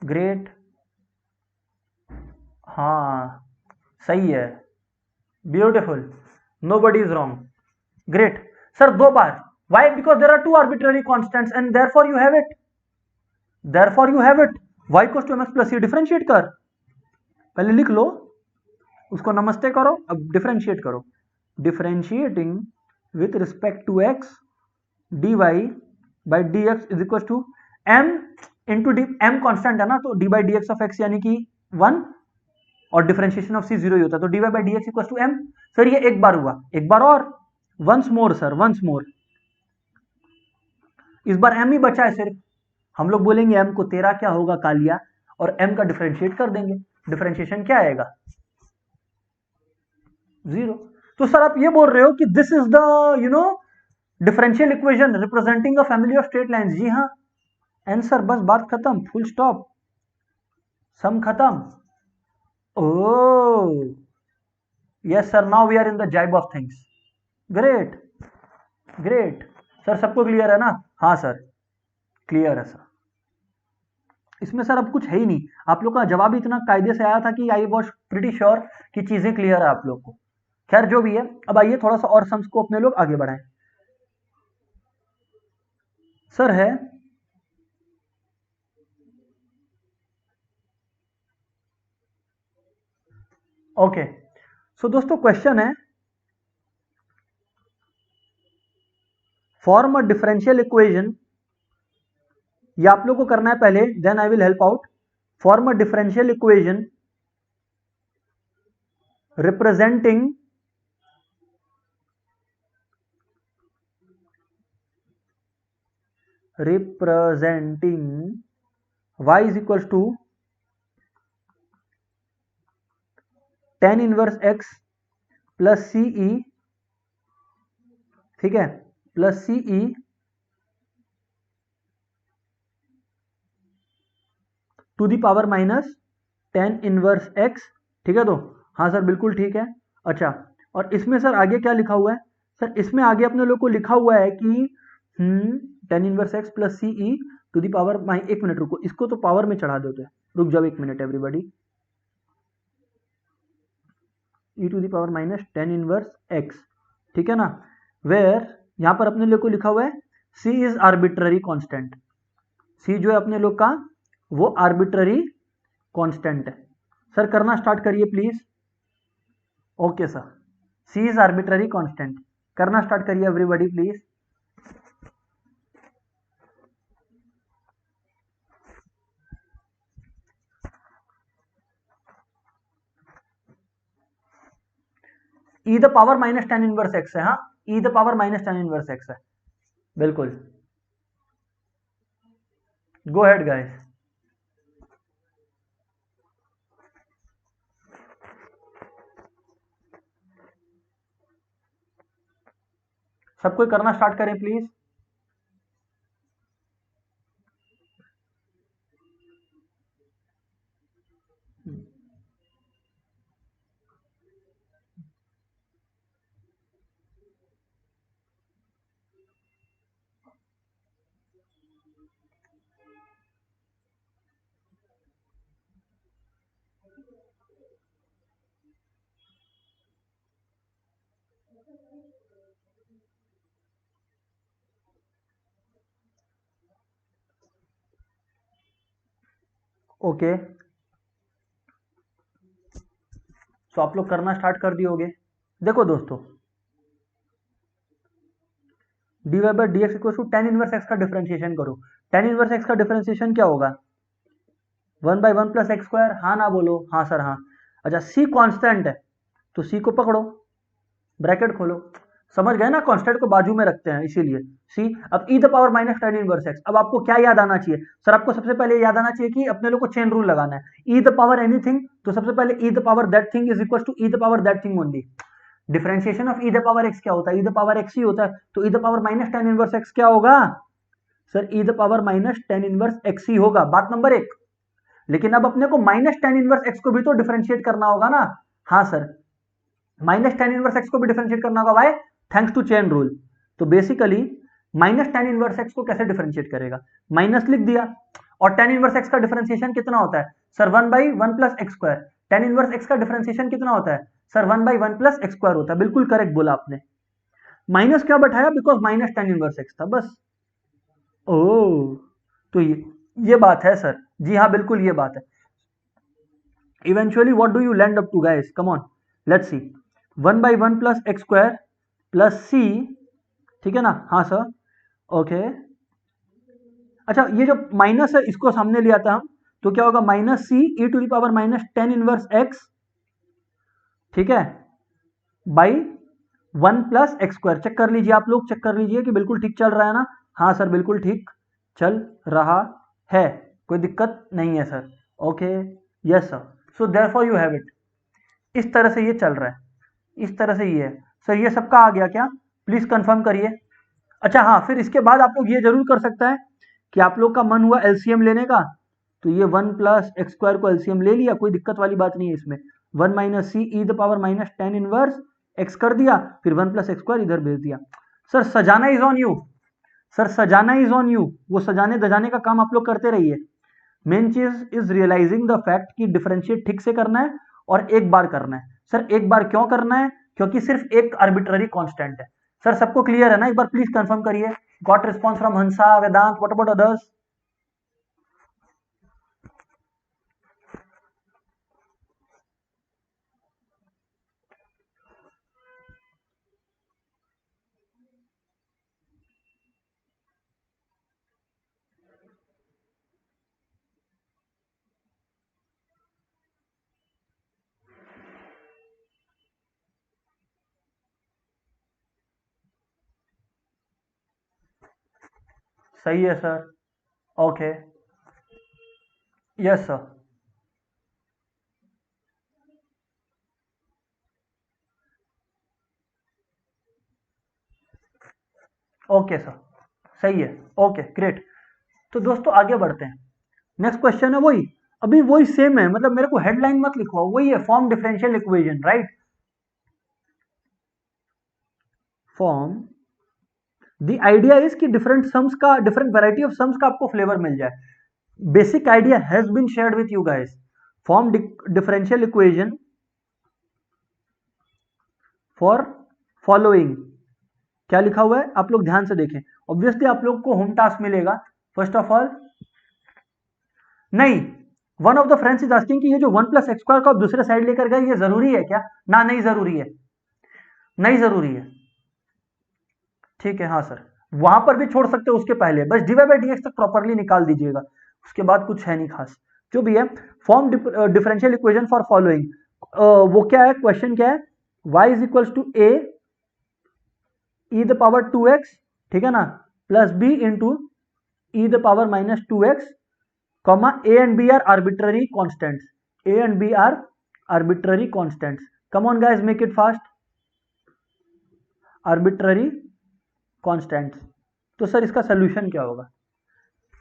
ग्रेट, हाँ सही है, beautiful, nobody is wrong. Great sir, 2 बार। Why? Because there are 2 arbitrary constants and therefore you have it, y equals to mx plus, ये डिफरेंशिएट कर, पहले लिख लो उसको, नमस्ते करो, अब डिफरेंशिएट करो। Differentiating with respect to x dy by d x is equal to m into d, m constant है ना, तो d by d x of x यानी कि 1, और डिफरेंशिएशन ऑफ c 0 ही होता है, तो d y by d x equal to m। Sir ये एक बार हुआ, एक बार और, once more sir, once more. इस बार m ही बचा है सिर्फ, हम लोग बोलेंगे m को तेरा क्या होगा कालिया, और m का डिफरेंशिएट कर देंगे। डिफरेंशिएशन क्या आएगा, 0। तो सर आप ये बोल रहे हो कि this is the differential equation representing a family of straight lines. जी हाँ, आंसर, बस बात खत्म, फुल स्टॉप, सम खत्म। Oh yes sir, now we are in the jive of things. Great great sir, सबको क्लियर है ना? हाँ सर क्लियर है सर। इसमें सर अब कुछ है ही नहीं, आप लोग का जवाब इतना कायदे से आया था कि आई वॉज प्रिटी श्योर कि चीजें क्लियर है आप लोग को। खैर जो भी है, अब आइए थोड़ा सा और सम्स को अपने लोग आगे बढ़ाएं। सर है ओके, सो दोस्तों क्वेश्चन है फॉर्म अ डिफरेंशियल इक्वेशन, ये आप लोग को करना है पहले, then I will help out. Form a differential equation representing y is equals to tan inverse x plus CE, ठीक है, plus CE to the power minus tan inverse x, ठीक है। तो हाँ सर बिल्कुल ठीक है। अच्छा, और इसमें सर आगे क्या लिखा हुआ है, सर इसमें आगे अपने लोग को लिखा हुआ है कि tan inverse x plus c e to the power, एक मिनट रुको, इसको तो पावर में चढ़ा देते हैं, रुक जाओ एक minute everybody, e to the power minus tan inverse x, ठीक है ना, वेयर यहां पर अपने लोग को लिखा हुआ है C is arbitrary constant, C जो है अपने लोग का वो आर्बिट्ररी कांस्टेंट है। सर करना स्टार्ट करिए please. Okay sir, C is arbitrary constant, करना स्टार्ट करिए everybody please. E the power minus tan inverse x है, हाँ e the power minus tan inverse x है, बिल्कुल, गो हेड गाइस। सब कोई करना स्टार्ट करें प्लीज। ओके, तो आप लोग करना स्टार्ट कर दिए होगे। देखो दोस्तों, d y by d x equal to tan inverse x का डिफरेंशिएशन करो। टेन इनवर्स एक्स का डिफरेंशिएशन क्या होगा? One by one plus x square, हाँ ना बोलो, हाँ सर हाँ। अच्छा सी कांस्टेंट है तो सी को पकड़ो, ब्रैकेट खोलो, समझ गए ना, कांस्टेंट को बाजू में रखते हैं इसीलिए सी। अब e the power minus tan inverse x, अब आपको क्या याद आना चाहिए सर? आपको सबसे पहले याद आना चाहिए कि अपने लोग को चेन रूल लगाना है। ई द पावर एनीथिंग, तो सबसे पहले e the power that thing is equal to e the power that thing only. Differentiation of e the power x क्या होता है? ई द पावर एक्स ही होता है, तो e the power minus tan inverse x क्या होगा sir? E the power minus tan inverse x ही होगा, बात नंबर एक। लेकिन अब अपने को माइनस टेन इनवर्स एक्स को भी तो डिफरेंशिएट करना होगा ना। हाँ sir, minus tan inverse x को भी डिफरेंशिएट करना होगा, why? Thanks to chain rule. तो basically minus tan inverse x को कैसे डिफरेंशिएट करेगा? माइनस लिख दिया, और टेन इनवर्स एक्स का डिफरेंशिएशन कितना होता है sir? One by one plus x square. Tan inverse x का डिफरेंशिएशन कितना होता है sir? One by one plus x square होता है, बिल्कुल करेक्ट बोला आपने। माइनस क्या बैठाया? Because minus tan inverse x था, बस। ओ, तो ये बात है सर, जी हाँ बिल्कुल ये बात है। Eventually what do you land up to guys? Come on, let's see. One by one plus x square plus C, ठीक है ना? हाँ सर, ओके। अच्छा ये जो माइनस है इसको सामने ले आता हम, तो क्या होगा? Minus c e to the power minus tan inverse x, ठीक है, by one plus x square. Check कर लीजिए, आप लोग चेक कर लीजिए कि बिल्कुल ठीक चल रहा है ना? हाँ सर बिल्कुल ठीक चल रहा है, कोई दिक्कत नहीं है sir. Okay, yes sir, so therefore you have it. इस तरह से ये चल रहा है, इस तरह से ये है सर। ये सबका आ गया क्या? प्लीज कंफर्म करिए। अच्छा हाँ, फिर इसके बाद आप लोग ये जरूर कर सकता है कि आप लोग का मन हुआ एलसीएम लेने का, तो ये वन प्लस एक्स स्क्वायर को एलसीएम ले लिया, कोई दिक्कत वाली बात नहीं है इसमें। One minus c e the power minus tan inverse x कर दिया, फिर वन प्लस एक्स स्क्वायर इधर भेज दिया। सर सजाना इज ऑन यू, सर सजाना इज ऑन यू, वो सजाने दजाने का काम आप लोग करते रहिए। मेन चीज इज रियलाइजिंग द फैक्ट कि डिफरेंशिएट ठीक से करना है और एक बार करना है। सर एक बार क्यों करना है? क्योंकि सिर्फ एक आर्बिट्ररी कांस्टेंट है। सर सबको क्लियर है ना? एक बार प्लीज कंफर्म करिए। Got response from Hansa, Vedant, what about others? सही है sir, okay, yes sir, okay sir, सही है, ओके ग्रेट। तो दोस्तों आगे बढ़ते हैं, नेक्स्ट क्वेश्चन है वही, अभी वही सेम है, मतलब मेरे को हेडलाइन मत लिखवाओ, वही है, form differential equation, right? Form the idea is कि डिफरेंट सम्स का, डिफरेंट वैरायटी ऑफ सम्स का आपको फ्लेवर मिल जाए. Basic idea has been shared with you guys. Form differential equation for following. क्या लिखा हुआ है आप लोग ध्यान से देखें. ऑब्वियसली आप लोग को होम टास्क मिलेगा. फर्स्ट ऑफ ऑल, नहीं, one of the friends is asking कि ये जो 1+x² का आप दूसरे साइड लेकर गए, ये जरूरी है क्या? ना, नहीं जरूरी है, नहीं जरूरी है. ठीक है, हाँ सर, वहां पर भी छोड़ सकते हो उसके पहले, बस dy/dx तक प्रॉपरली निकाल दीजिएगा, उसके बाद कुछ है नहीं खास. जो भी है, form differential equation for following. वो क्या है, क्वेश्चन क्या है? y is equals to a e⁻²x, ठीक है ना, plus b into e⁻−2x, comma a and b are arbitrary constants. A and b are arbitrary constants. Come on guys, make it fast. Arbitrary constants. तो sir इसका solution क्या होगा?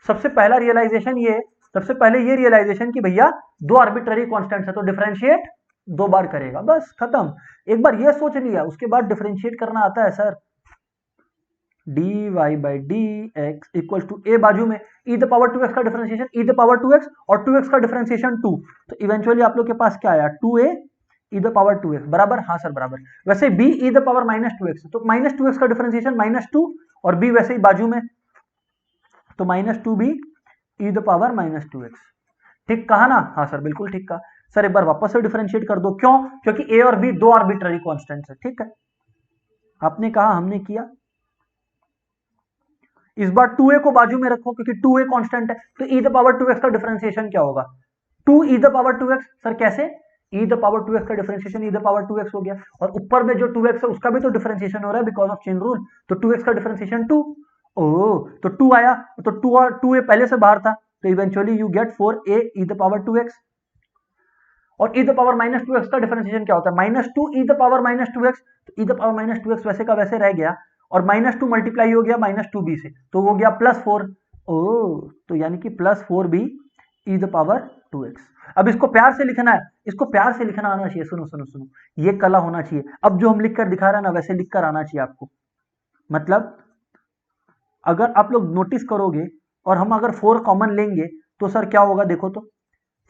सबसे पहला realisation ये, सबसे पहले ये रियलाइजेशन कि भैया दो आर्बिट्ररी कांस्टेंट्स है तो डिफरेंशिएट 2 बार करेगा, बस खत्म. एक बार ये सोच लिया, उसके बाद डिफरेंशिएट करना आता है sir. dy/dx equal to a बाजू में e⁻²x का डिफरेंशिएशन e⁻²x और 2x का डिफरेंशिएशन 2, तो इवेंचुअली आप लोग के पास क्या आया? 2a e⁻²x बराबर. हाँ सर बराबर. वैसे b e⁻−2x, तो -2x का डिफरेंशिएशन -2 और b वैसे ही बाजू में, तो -2b e⁻−2x. ठीक कहा ना? हाँ सर बिल्कुल ठीक कहा. सर एक बार वापस से डिफरेंशिएट कर दो. क्यों? क्योंकि a और b दो आर्बिट्ररी कांस्टेंट्स है. ठीक है, आपने कहा, हमने किया. इस बार 2a को बाजू में रखो क्योंकि 2a कांस्टेंट है, तो e⁻²x का डिफरेंशिएशन क्या होगा? 2e⁻²x. सर कैसे? e⁻²x का डिफरेंशिएशन e⁻²x हो गया, और ऊपर में जो 2x है उसका भी तो डिफरेंशिएशन हो रहा है बिकॉज ऑफ चेन रूल, तो 2x का डिफरेंशिएशन 2. ओह, तो 2 आया, तो 2 और 2a पहले से बाहर था, तो eventually you get 4a e⁻²x. और e⁻−2x का डिफरेंशिएशन क्या होता है? -2 e⁻−2x, तो e⁻−2x वैसे का वैसे रह गया, और -2 मल्टीप्लाई हो गया -2b से, तो हो गया +4. ओ, तो यानी कि +4b e⁻²x. अब इसको प्यार से लिखना है, इसको प्यार से लिखना आना चाहिए. सुनो सुनो सुनो, ये कला होना चाहिए. अब जो हम लिख कर दिखा रहे हैं ना, वैसे लिख कर आना चाहिए आपको. मतलब अगर आप लोग नोटिस करोगे और हम अगर 4 कॉमन लेंगे तो सर क्या होगा? देखो तो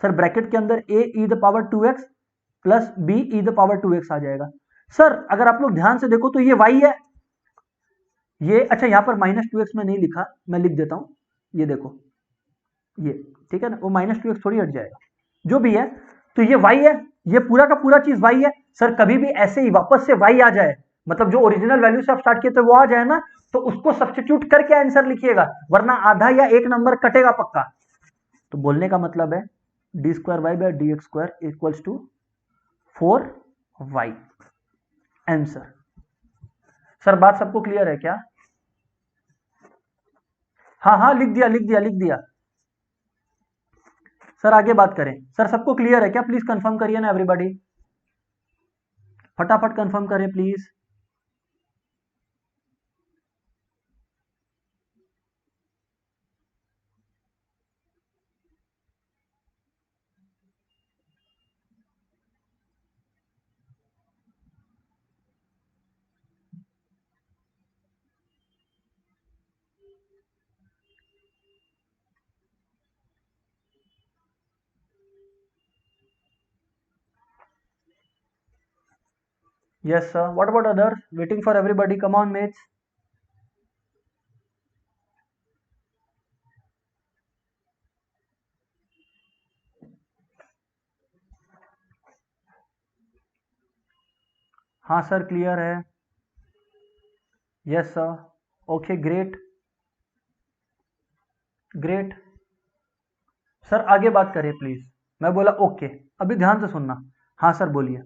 सर, ब्रैकेट के अंदर a e⁻²x plus b e⁻²x आ जाएगा. सर अगर आप लोग ध्यान से देखो तो ये y है, ये, अच्छा यहाँ पर -2x में नहीं लिखा, मैं लिख देता हूं. ये देखो, ये ठीक है ना, वो -2x थोड़ी हट जाएगा, जो भी है, तो ये y है, ये पूरा का पूरा चीज y है. सर कभी भी ऐसे ही वापस से y आ जाए, मतलब जो ओरिजिनल वैल्यू से आप स्टार्ट किए थे वो आ जाए ना, तो उसको सब्स्टिट्यूट करके आंसर लिखिएगा, वरना आधा या एक नंबर कटेगा पक्का. तो बोलने का मतलब है d²y/dx² equals to 4y. Answer. Sir बात सबको क्लियर है क्या? हाँ हाँ, लिख दिया लिख दिया लिख दिया. सर आगे बात करें. सर सबको क्लियर है क्या? प्लीज कंफर्म करिए ना एवरीबॉडी, फटाफट कंफर्म करें please. Yes sir, what about others? Waiting for everybody, come on mates. हाँ सर क्लियर है. Yes sir. Okay great great. Sir आगे बात करिए प्लीज. मैं बोला ओके, अभी ध्यान से सुनना. हाँ सर बोलिए,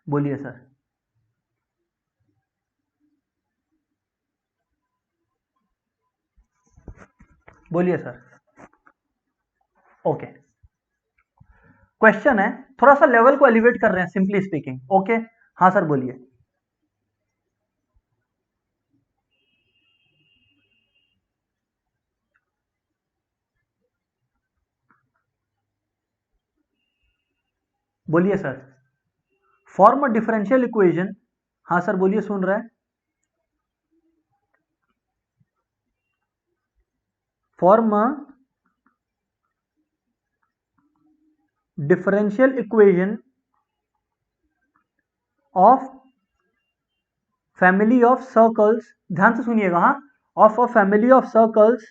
बोलिए सर. बोलिए सर. ओके, क्वेश्चन है, थोड़ा सा लेवल को एलिवेट कर रहे हैं सिंपली स्पीकिंग. ओके, हाँ सर बोलिए. बोलिए sir. Form a differential equation. हाँ सर बोलिए, सुन रहे हैं. Form a differential equation of family of circles, ध्यान से सुनिएगा, हाँ, of a family of circles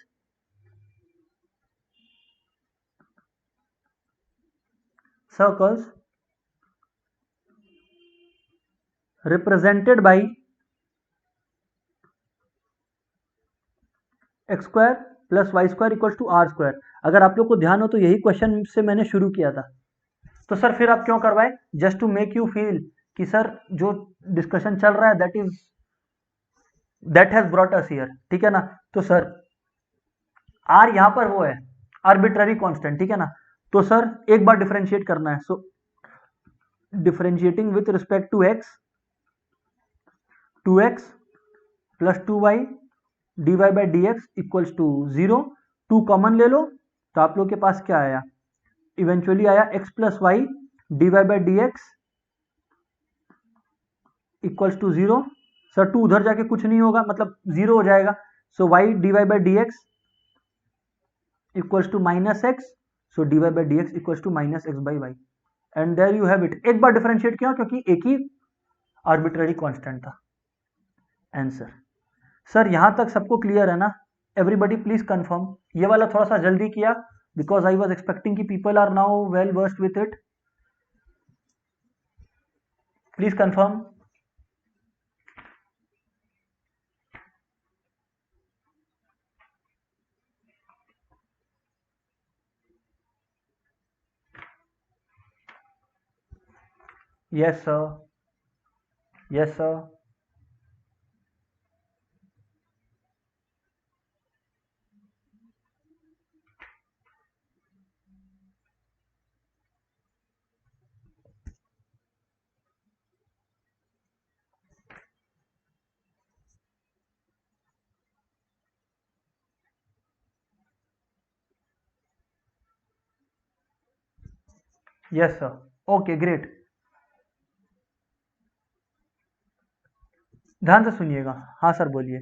represented by x square plus y square equal to r square. अगर आप लोग को ध्यान हो तो यही क्वेश्चन से मैंने शुरू किया था। तो सर फिर आप क्यों करवाए? Just to make you feel कि सर जो डिस्कशन चल रहा है that has brought us here, ठीक है ना। तो सर आर यहां पर वो है आर्बिट्ररी कांस्टेंट, ठीक है ना। तो सर एक बार डिफरेंशिएट करना है, so differentiating with respect to x, 2x plus 2y dy by d x equals to 0। 2 common ले लो तो आप लोग के पास क्या आया, इवेंचुअली आया x plus y d by d x equals to 0। Sir 2 उधर जाके कुछ नहीं होगा, मतलब 0 हो जाएगा। So y d by d x equals to minus x, so d by d x equals to minus x by y. And there you have it. एक बार डिफरेंशिएट किया क्योंकि एक ही आर्बिट्ररी कांस्टेंट था। आंसर। सर यहां तक सबको क्लियर है ना? Everybody please confirm. ये वाला थोड़ा सा जल्दी किया बिकॉज आई वॉज एक्सपेक्टिंग कि people are now well versed with it. Please confirm. Yes sir, yes sir. Yes sir, okay great. ध्यान से सुनिएगा। हाँ सर बोलिए।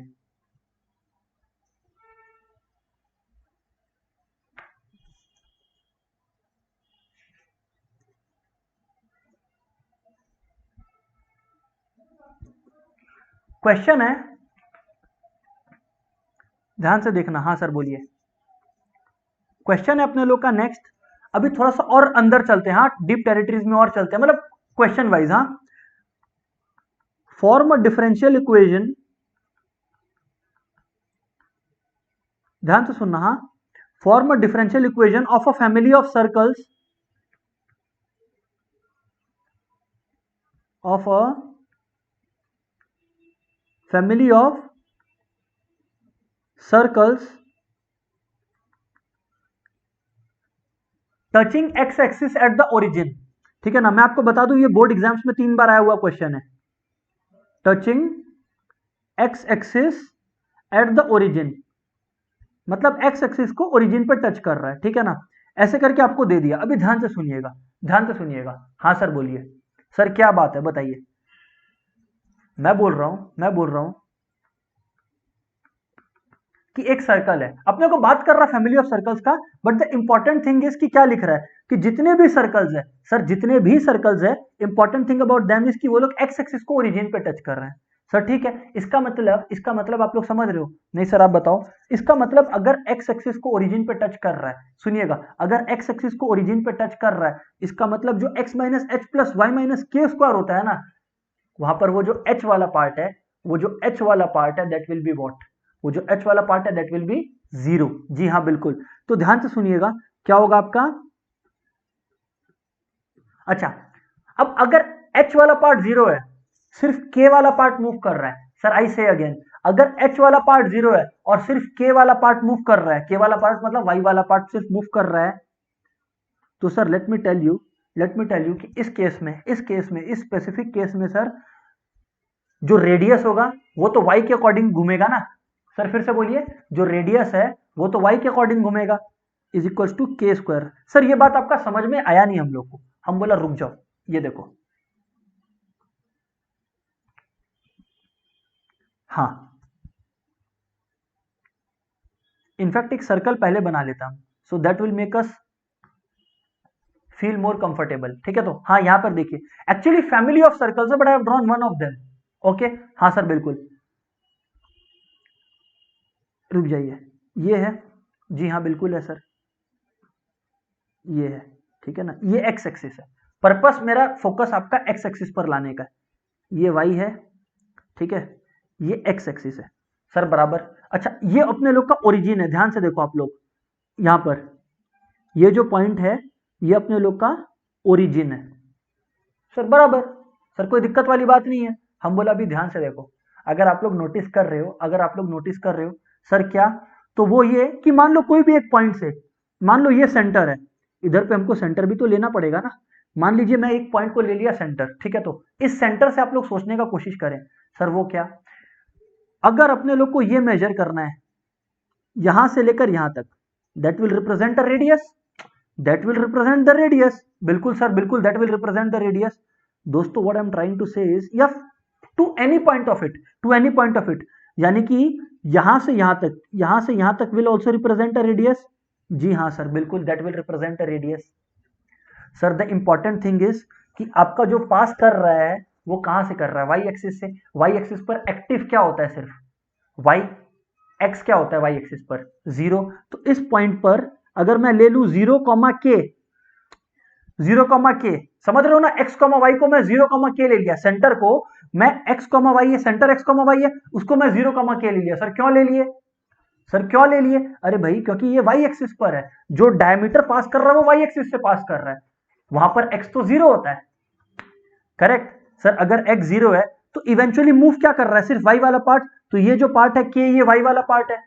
क्वेश्चन है, ध्यान से देखना। हाँ सर बोलिए। क्वेश्चन है अपने लोग का नेक्स्ट। अभी थोड़ा सा और अंदर चलते हैं, हाँ डीप टेरिटरीज में और चलते हैं, मतलब क्वेश्चन वाइज। हाँ, फॉर्म अ डिफरेंशियल इक्वेशन, ध्यान से सुनना। हाँ, form a differential equation of a family of circles of a family of circles touching x axis at the origin. ठीक है ना, मैं आपको बता दूं ये बोर्ड एग्जाम्स में 3 बार आया हुआ क्वेश्चन है। Touching x axis at the origin मतलब एक्स एक्सिस को ओरिजिन पर टच कर रहा है, ठीक है ना। ऐसे करके आपको दे दिया। अभी ध्यान से सुनिएगा, ध्यान से सुनिएगा। हाँ सर बोलिए। सर क्या बात है बताइए। मैं बोल रहा हूं कि एक सर्कल है, अपने को बात कर रहा फैमिली ऑफ सर्कल्स का, but the important thing is कि क्या लिख रहा है कि जितने भी सर्कल्स है, सर जितने भी सर्कल्स है, important thing about them is कि वो लोग एक्स एक्सिस को ओरिजिन पे टच कर रहे हैं। सर ठीक है, इसका मतलब आप लोग समझ रहे हो? नहीं सर आप बताओ। इसका मतलब अगर एक्स एक्सिस को ओरिजिन पे टच कर रहा है, सुनिएगा, अगर एक्स एक्सिस को ओरिजिन पे टच कर रहा है, इसका मतलब जो x minus h plus y minus k square होता है ना, वहां पर वो जो एच वाला पार्ट है, दैट विल बी व्हाट, वो जो एच वाला पार्ट है दैट विल बी 0। जी हाँ बिल्कुल। तो ध्यान से सुनिएगा, क्या होगा आपका। अच्छा, अब अगर एच वाला पार्ट 0 है, सिर्फ के वाला पार्ट मूव कर रहा है। सर आई से अगेन, अगर एच वाला पार्ट 0 है और सिर्फ के वाला पार्ट मूव कर रहा है, के वाला पार्ट मतलब वाई वाला पार्ट सिर्फ मूव कर रहा है, तो sir let me tell you कि इस स्पेसिफिक केस में सर जो रेडियस होगा वो तो y के अकॉर्डिंग घूमेगा ना। सर फिर से बोलिए, जो रेडियस है वो तो y के अकॉर्डिंग घूमेगा, is equal to k square. Sir ये बात आपका समझ में आया नहीं हम लोग को, हम बोला रुक जाओ, ये देखो। हाँ इनफैक्ट एक सर्कल पहले बना लेता हूं, so that will make us feel more comfortable. ठीक है, तो हाँ यहां पर देखिए, एक्चुअली फैमिली ऑफ सर्कल्स है, but I have drawn one of them. Okay, हाँ सर बिल्कुल, रुक जाइए, ये है, जी हाँ बिल्कुल है सर, ये है, ठीक है ना, ये एक्स एक्सिस है, पर्पस मेरा फोकस आपका एक्स एक्सिस पर लाने का है, ये वाई है, ठीक है, ये एक्स एक्सिस है सर बराबर। अच्छा, ये अपने लोग का ओरिजिन है, ध्यान से देखो आप लोग, यहां पर ये जो पॉइंट है ये अपने लोग का ओरिजिन है सर बराबर। सर कोई दिक्कत वाली बात नहीं है, हम बोला अभी ध्यान से देखो, अगर आप लोग नोटिस कर रहे हो, अगर आप लोग नोटिस कर रहे हो सर क्या, तो वो ये कि मान लो कोई भी एक पॉइंट से, मान लो ये सेंटर है, इधर पे हमको सेंटर भी तो लेना पड़ेगा ना, मान लीजिए मैं एक पॉइंट को ले लिया सेंटर, ठीक है, तो इस सेंटर से आप लोग सोचने का कोशिश करें, सर वो क्या, अगर अपने लोग को ये मेजर करना है यहां से लेकर यहां तक, that will represent the radius, that will represent the radius, बिल्कुल सर बिल्कुल, that will represent the radius. दोस्तों what I am trying to say is, या to any point of it, to any point of it, यानी कि यहां से यहां तक, यहां से यहां तक will also represent a radius, जी हाँ सर बिल्कुल, that will represent a radius. Sir the important thing is कि आपका जो पास कर रहा है वो कहां से कर रहा है, वाई एक्सिस से, वाई एक्सिस पर एक्टिव क्या होता है, सिर्फ वाई, एक्स क्या होता है वाई एक्सिस पर, जीरो, तो इस पॉइंट पर अगर मैं ले लू 0, के, समझ रहे हो ना, एक्स कॉमा वाई को मैं 0, ले लिया, सेंटर को मैं एक्स कॉमा वाई है, सेंटर एक्स कॉमा वाई है, उसको मैं 0, ले लिया। सर क्यों ले लिए, सर क्यों ले लिए, अरे भाई क्योंकि ये वाई एक्सिस पर है, जो डायमीटर पास कर रहा है वो वाई एक्सिस से पास कर रहा है, वहां पर एक्स तो जीरो होता है, करेक्ट। सर अगर एक्स जीरो है तो इवेंचुअली मूव क्या कर रहा है, सिर्फ वाई वाला पार्ट, तो ये जो पार्ट है के, ये वाई वाला पार्ट है,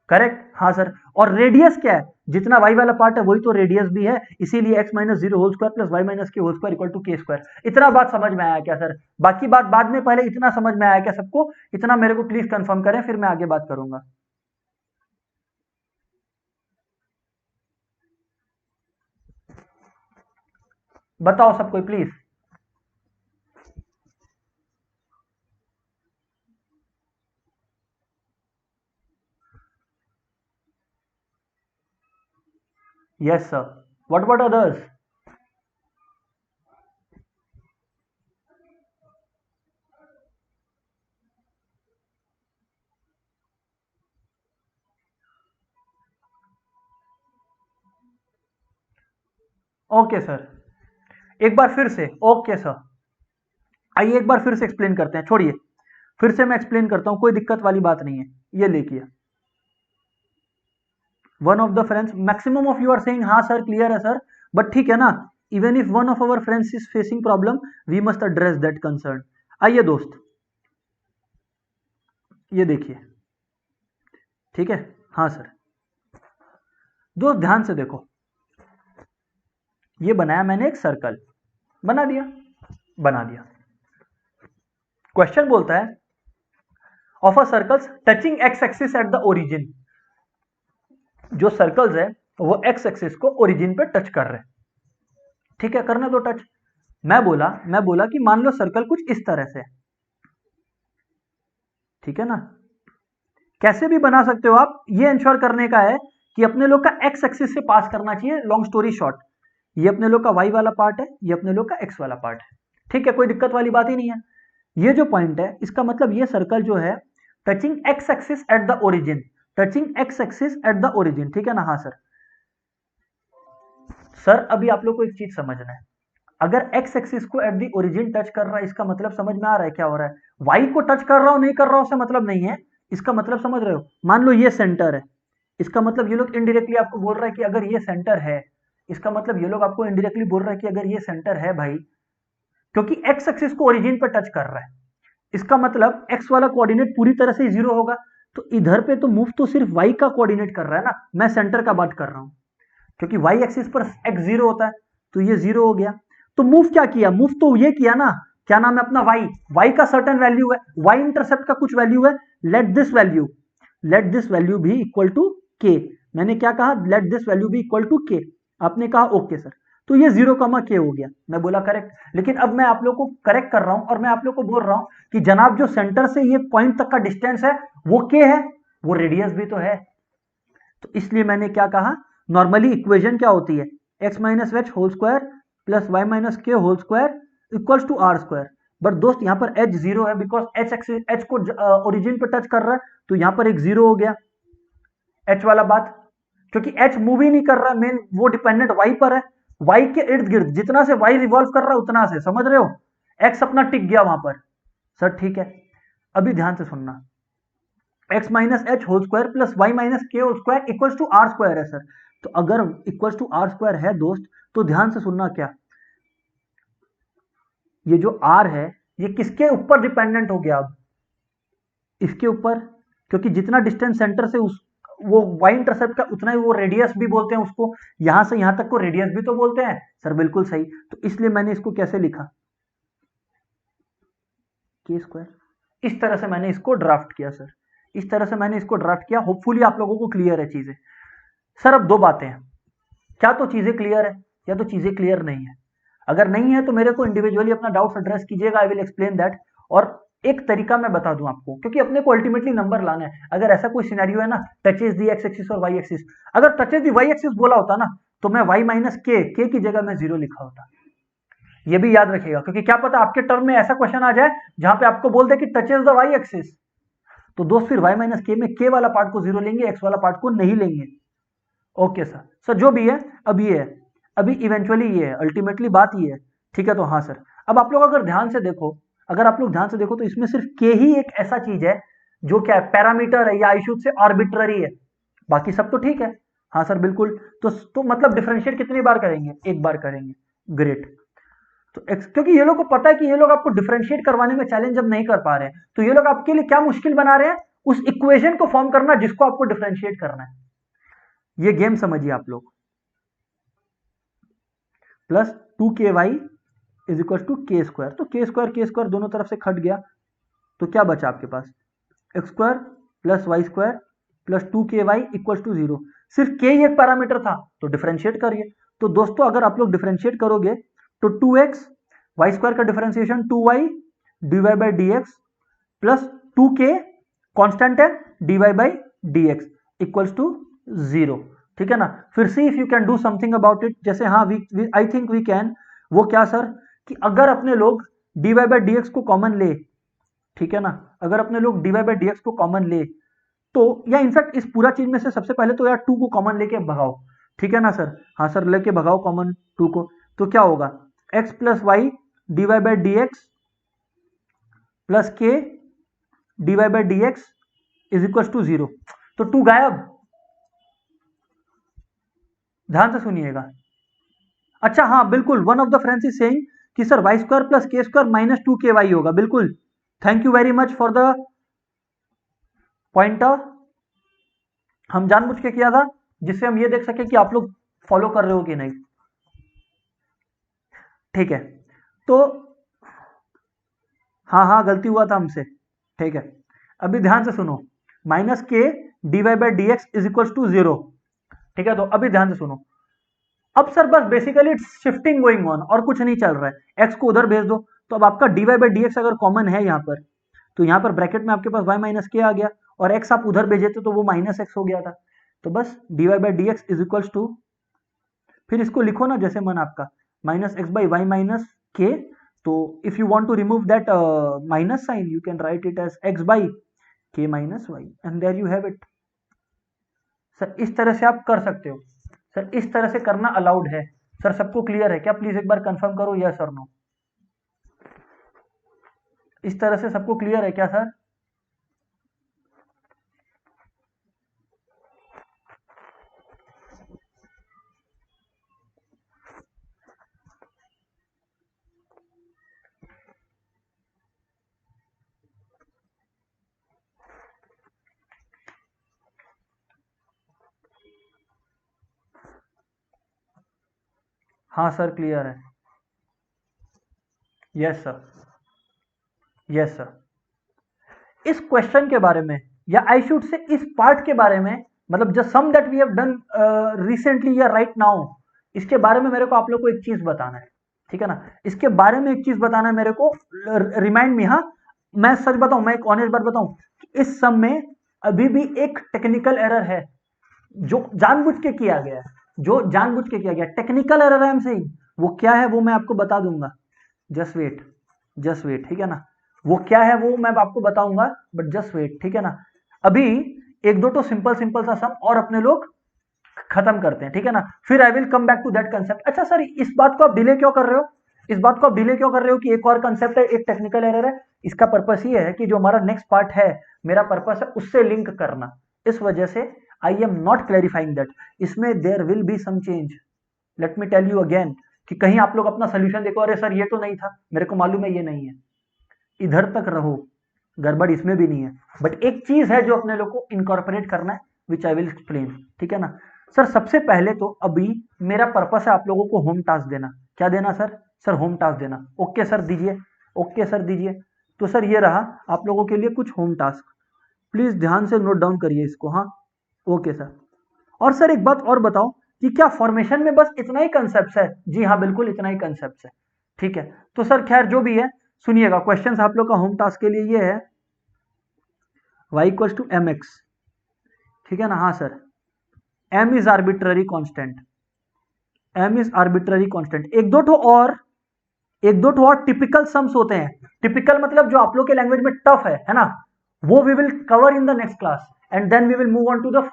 करेक्ट, हाँ सर। और रेडियस क्या है, जितना वाई वाला पार्ट है वही तो रेडियस भी है, इसीलिए x minus zero whole square plus y minus k whole square equal to k square. इतना बात समझ में आया क्या सर, बाकी बात बाद में, पहले इतना समझ में आया क्या सबको, इतना मेरे को प्लीज कंफर्म करें, फिर मैं आगे बात करूंगा। बताओ सब कोई please. Yes sir, what others. Okay sir, एक बार फिर से, ओके सर, आइए एक बार फिर से एक्सप्लेन करते हैं, छोड़िए, फिर से मैं एक्सप्लेन करता हूं, कोई दिक्कत वाली बात नहीं है। ये देखिए, one of the friends, maximum of you are saying हाँ सर क्लियर है सर, बट ठीक है ना, even if one of our friends is facing problem, we must address that concern. आइए दोस्त, ये देखिए, ठीक है, हाँ सर, दोस्त ध्यान से देखो, ये बनाया मैंने एक सर्कल, बना दिया, बना दिया, क्वेश्चन बोलता है of a circles touching x axis at the origin, जो सर्कल्स है वो एक्स एक्सिस को ओरिजिन पे टच कर रहे हैं, ठीक है, करने दो टच। मैं बोला कि मान लो सर्कल कुछ इस तरह से, ठीक है ना, कैसे भी बना सकते हो आप, ये इंश्योर करने का है कि अपने लोग का एक्स एक्सिस से पास करना चाहिए, लॉन्ग स्टोरी शॉर्ट, ये अपने लोग का वाई वाला पार्ट है, ये अपने लोग का एक्स वाला पार्ट है, ठीक है, कोई दिक्कत वाली बात ही नहीं है। ये जो पॉइंट है इसका मतलब ये सर्कल जो है touching x axis at the origin, touching x axis at the origin, ठीक है ना, हाँ सर। सर अभी आप लोग को एक चीज समझना है, अगर एक्स एक्सिस को एट द ओरिजिन टच कर रहा है, इसका मतलब समझ में आ रहा है क्या हो रहा है, वाई को टच कर रहा हो नहीं कर रहा हो उससे मतलब नहीं है, इसका मतलब समझ रहे हो, मान लो ये सेंटर है, इसका मतलब ये लोग इनडायरेक्टली आपको बोल रहा है कि अगर ये सेंटर है, इसका मतलब ये लोग आपको इनडायरेक्टली बोल रहा है कि अगर ये सेंटर है भाई, क्योंकि एक्स एक्सिस को ओरिजिन पर टच कर रहा है, इसका मतलब एक्स वाला कोऑर्डिनेट पूरी तरह से जीरो होगा, तो इधर पे तो मूव तो सिर्फ वाई का कोऑर्डिनेट कर रहा है ना, मैं सेंटर का बात कर रहा हूं, क्योंकि वाई एक्सिस पर एक्स जीरो होता है, तो ये जीरो हो गया, तो मूव क्या किया, मूव तो ये किया ना, क्या नाम है अपना वाई, वाई का सर्टेन वैल्यू है, वाई इंटरसेप्ट का कुछ वैल्यू है, लेट दिस वैल्यू भी इक्वल टू के, मैंने क्या कहा, लेट दिस वैल्यू भी इक्वल टू के, आपने कहा ओके सर, तो ये 0, हो गया, मैं बोला करेक्ट। लेकिन अब मैं आप लोग को करेक्ट कर रहा हूं और मैं आप लोग को बोल रहा हूं कि जनाब जो सेंटर से ये पॉइंट तक का डिस्टेंस है वो के है, वो रेडियस भी तो है, तो इसलिए मैंने क्या कहा, नॉर्मली इक्वेशन क्या होती है, x minus h whole square plus y minus k whole square equals to r square. But दोस्त यहाँ पर एच जीरो है, बिकॉज एच को ओरिजिन पे टच कर रहा है, तो यहाँ पर एक जीरो हो गया एच वाला बात, क्योंकि एच मूव ही नहीं कर रहा है, मेन वो डिपेंडेंट वाई पर है, वाई के इर्द गिर्द जितना से वाई रिवॉल्व कर रहा है उतना से, समझ रहे हो, एक्स अपना टिक गया वहां पर। सर ठीक है, अभी ध्यान से सुनना, x minus h whole square plus y minus k whole square equals to r square है सर। तो अगर इक्वल्स टू आर स्क्वायर है दोस्त, तो ध्यान से सुनना, क्या ये जो आर है ये किसके ऊपर डिपेंडेंट हो गया, अब इसके ऊपर, क्योंकि जितना डिस्टेंस सेंटर से उस वो वाई इंटरसेप्ट का उतना ही वो रेडियस भी बोलते हैं उसको, यहां से यहां तक को रेडियस भी तो बोलते हैं सर, बिल्कुल सही। तो इसलिए मैंने इसको कैसे लिखा, के स्क्वायर, इस तरह से मैंने इसको ड्राफ्ट किया सर, इस तरह से मैंने इसको ड्राफ्ट किया। होपफुली आप लोगों को क्लियर है चीजें। सर अब दो बातें हैं, क्या तो चीजें क्लियर है या तो चीजें क्लियर नहीं है। अगर नहीं है तो मेरे को इंडिविजुअली अपना डाउट्स एड्रेस कीजिएगा, आई विल एक्सप्लेन दैट। और एक तरीका मैं बता दूं आपको, क्योंकि अपने को अल्टीमेटली नंबर लाना है। अगर ऐसा कोई सिनेरियो है ना, टचेस दी एक्स एक्सिस और वाई एक्सिस, अगर टचेस दी वाई एक्सिस बोला होता ना, तो मैं वाई माइनस के की जगह मैं जीरो लिखा होता। ये भी याद रखिएगा, क्योंकि क्या पता आपके टर्म में ऐसा क्वेश्चन आ जाए जहां पे आपको बोल दे कि टचेस द वाई एक्सिस, तो दोस्त फिर वाई माइनस के में के वाला पार्ट को जीरो लेंगे, एक्स वाला पार्ट को नहीं लेंगे। ओके सर, सर जो भी है अब ये है, अभी इवेंचुअली ये है, अल्टीमेटली बात ये है, ठीक है। तो हाँ सर, अब आप लोग अगर ध्यान से देखो, अगर आप लोग ध्यान से देखो तो इसमें सिर्फ के ही एक ऐसा चीज है जो क्या है, पैरामीटर है, या आई शुड से आर्बिट्ररी है, बाकी सब तो ठीक है। हाँ सर बिल्कुल, तो मतलब डिफरेंशिएट कितनी बार करेंगे, एक बार करेंगे, ग्रेट। तो क्योंकि ये लोग को पता है कि ये लोग आपको डिफरेंशिएट करवाने में चैलेंज जब नहीं कर पा रहे हैं, तो ये लोग आपके लिए क्या मुश्किल बना रहे हैं, उस इक्वेशन को फॉर्म करना जिसको आपको डिफरेंशिएट करना है। ये गेम समझिए आप लोग, plus 2ky is equal to k square, तो के स्क्वायर दोनों तरफ से कट गया, तो क्या बचा आपके पास, x square plus y square plus 2ky equal to zero. सिर्फ के ही एक पैरामीटर था, तो डिफरेंशिएट करिए। तो दोस्तों अगर आप लोग डिफरेंशिएट करोगे तो 2x वाई स्क्वायर का differentiation 2y dy by d x plus 2k constant है dy by d x equals to zero, ठीक है ना। फिर see if you can do something about it, जैसे हाँ आई थिंक वी कैन। वो क्या सर, कि अगर अपने लोग dy बाई डी एक्स को कॉमन ले, ठीक है ना, अगर अपने लोग dy बाई डी एक्स को कॉमन ले, तो या इनफैक्ट इस पूरा चीज में से सबसे पहले तो यार 2 को कॉमन लेके भगाओ, ठीक है ना सर। हाँ सर लेके भगाओ कॉमन 2 को, तो क्या होगा, x plus y dy by d x plus k dy by d x is equal to zero. तो 2 गायब, ध्यान से सुनिएगा। अच्छा हाँ बिल्कुल, one of the friends is saying कि sir y square plus k square minus 2ky होगा, बिल्कुल, thank you very much for the pointer. हम जानबूझ के किया था जिससे हम ये देख सके कि आप लोग फॉलो कर रहे हो कि नहीं, ठीक है। तो हाँ गलती हुआ था हमसे, ठीक है। अभी ध्यान से सुनो, minus k dy by d x is equal to zero, ठीक है। तो अभी ध्यान से सुनो, अब सर बस basically it's shifting going on, और कुछ नहीं चल रहा है, x को उधर भेज दो, तो अब आपका dy बाई डी एक्स अगर कॉमन है यहाँ पर, तो यहाँ पर ब्रैकेट में आपके पास y माइनस के आ गया, और x आप उधर भेजे थे तो वो माइनस एक्स हो गया था, तो बस dy by d x is equal to, फिर इसको लिखो ना जैसे मन आपका, minus x by y minus k. तो if you want to remove that minus sign, you can write it as x by k minus y, and there you have it. Sir इस तरह से आप कर सकते हो, सर इस तरह से करना अलाउड है। सर सबको क्लियर है क्या, प्लीज एक बार कंफर्म करो यस और नो। इस तरह से सबको क्लियर है क्या सर? हाँ सर क्लियर है, यस सर, यस सर। इस क्वेश्चन के बारे में, या आई शुड से इस पार्ट के बारे में, मतलब the sum that we have done recently या राइट नाउ, इसके बारे में मेरे को आप लोग को एक चीज बताना है, ठीक है ना। इसके बारे में एक चीज बताना है मेरे को, रिमाइंड मी। हाँ मैं सच बताऊं, मैं एक ऑनेस्ट बात बताऊं, इस सम में अभी भी एक टेक्निकल एरर है, जो जानबूझ के किया गया, जो जानबूझ के किया गया technical error I am saying, वो क्या है वो मैं आपको बता दूंगा। जस्ट वेट, जस्ट वेट, ठीक है ना। वो क्या है वो मैं आपको बताऊंगा, बट जस्ट वेट, ठीक है ना। अभी एक दो तो सिंपल सिंपल सा सम और अपने लोग खत्म करते हैं, ठीक है ना। फिर I will come back to that concept. अच्छा सर, इस बात को आप डिले क्यों कर रहे हो, इस बात को आप डिले क्यों कर रहे हो कि एक और कंसेप्ट है, एक टेक्निकल एरर है। इसका पर्पस ये है कि जो हमारा नेक्स्ट पार्ट है, मेरा पर्पस है उससे लिंक करना। इस वजह से I am not clarifying that इसमें there will be some change. Let me tell you again कि कहीं आप लोग अपना सोल्यूशन देखो, अरे सर ये तो नहीं था, मेरे को मालूम है ये नहीं है, इधर तक रहो, गड़बड़ इसमें भी नहीं है। बट एक चीज है जो अपने लोग को इनकॉर्पोरेट करना है, विच आई विल एक्सप्लेन, ठीक है ना। सर सबसे पहले तो अभी मेरा पर्पस है आप लोगों को होम टास्क देना। क्या देना सर? सर होम टास्क देना। ओके सर दीजिए, ओके सर दीजिए। तो सर ये रहा आप लोगों के लिए कुछ होम टास्क, प्लीज ध्यान से नोट डाउन करिए इसको। हाँ ओके सर। और सर एक बात और बताओ कि क्या फॉर्मेशन में बस इतना ही कंसेप्ट है? जी हाँ बिल्कुल इतना ही कंसेप्ट है, ठीक है। तो सर खैर जो भी है सुनिएगा, क्वेश्चंस आप लोग का होम टास्क के लिए ये है y equals to m x, ठीक है ना। हाँ sir, m is arbitrary constant, m is arbitrary constant. एक दो ठो और टिपिकल सम्स होते हैं। टिपिकल मतलब जो आप लोग के लैंग्वेज में टफ है ना, वो we will cover in the next class and then we will move on to the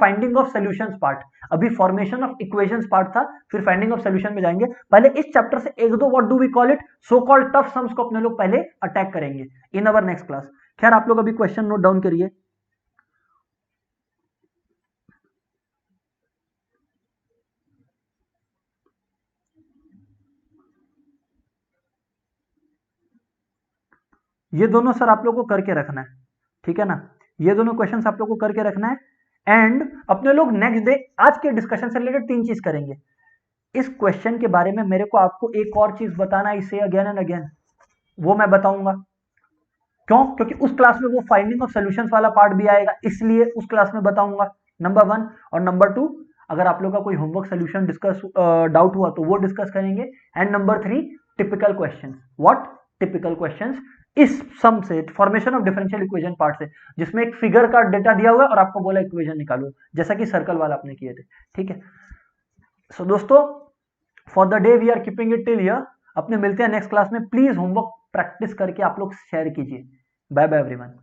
finding of solutions part. अभी फॉर्मेशन ऑफ इक्वेशंस पार्ट था, फिर फाइंडिंग ऑफ सॉल्यूशन में जाएंगे। पहले इस चैप्टर से एक दो what do we call it so called tough sums को अपने लोग पहले अटैक करेंगे इन अवर नेक्स्ट क्लास। खैर आप लोग अभी क्वेश्चन नोट डाउन करिए। ये दोनों सर आप लोग को करके रखना है, ठीक है ना। ये दोनों क्वेश्चंस आप लोग को करके रखना है एंड अपने लोग नेक्स्ट डे आज के डिस्कशन से रिलेटेड तीन चीज करेंगे। इस क्वेश्चन के बारे में मेरे को आपको एक और चीज बताना है, इसे अगेन एंड अगेन, वो मैं बताऊंगा। क्यों? क्योंकि उस क्लास में वो फाइंडिंग ऑफ सॉल्यूशंस वाला पार्ट भी आएगा, इसलिए उस क्लास में बताऊंगा, नंबर वन। और नंबर टू, अगर आप लोग का कोई होमवर्क सॉल्यूशन डिस्कस डाउट हुआ तो वो डिस्कस करेंगे। And number three, typical questions. What? Typical questions इस सम से, formation of differential equation part से, जिसमें एक फिगर का डेटा दिया हुआ है और आपको बोला इक्वेशन निकालो, जैसा कि सर्कल वाला आपने किए थे, ठीक है। सो दोस्तों, for the day we are keeping it till here. अपने मिलते हैं नेक्स्ट क्लास में। प्लीज होमवर्क प्रैक्टिस करके आप लोग शेयर कीजिए। Bye bye everyone.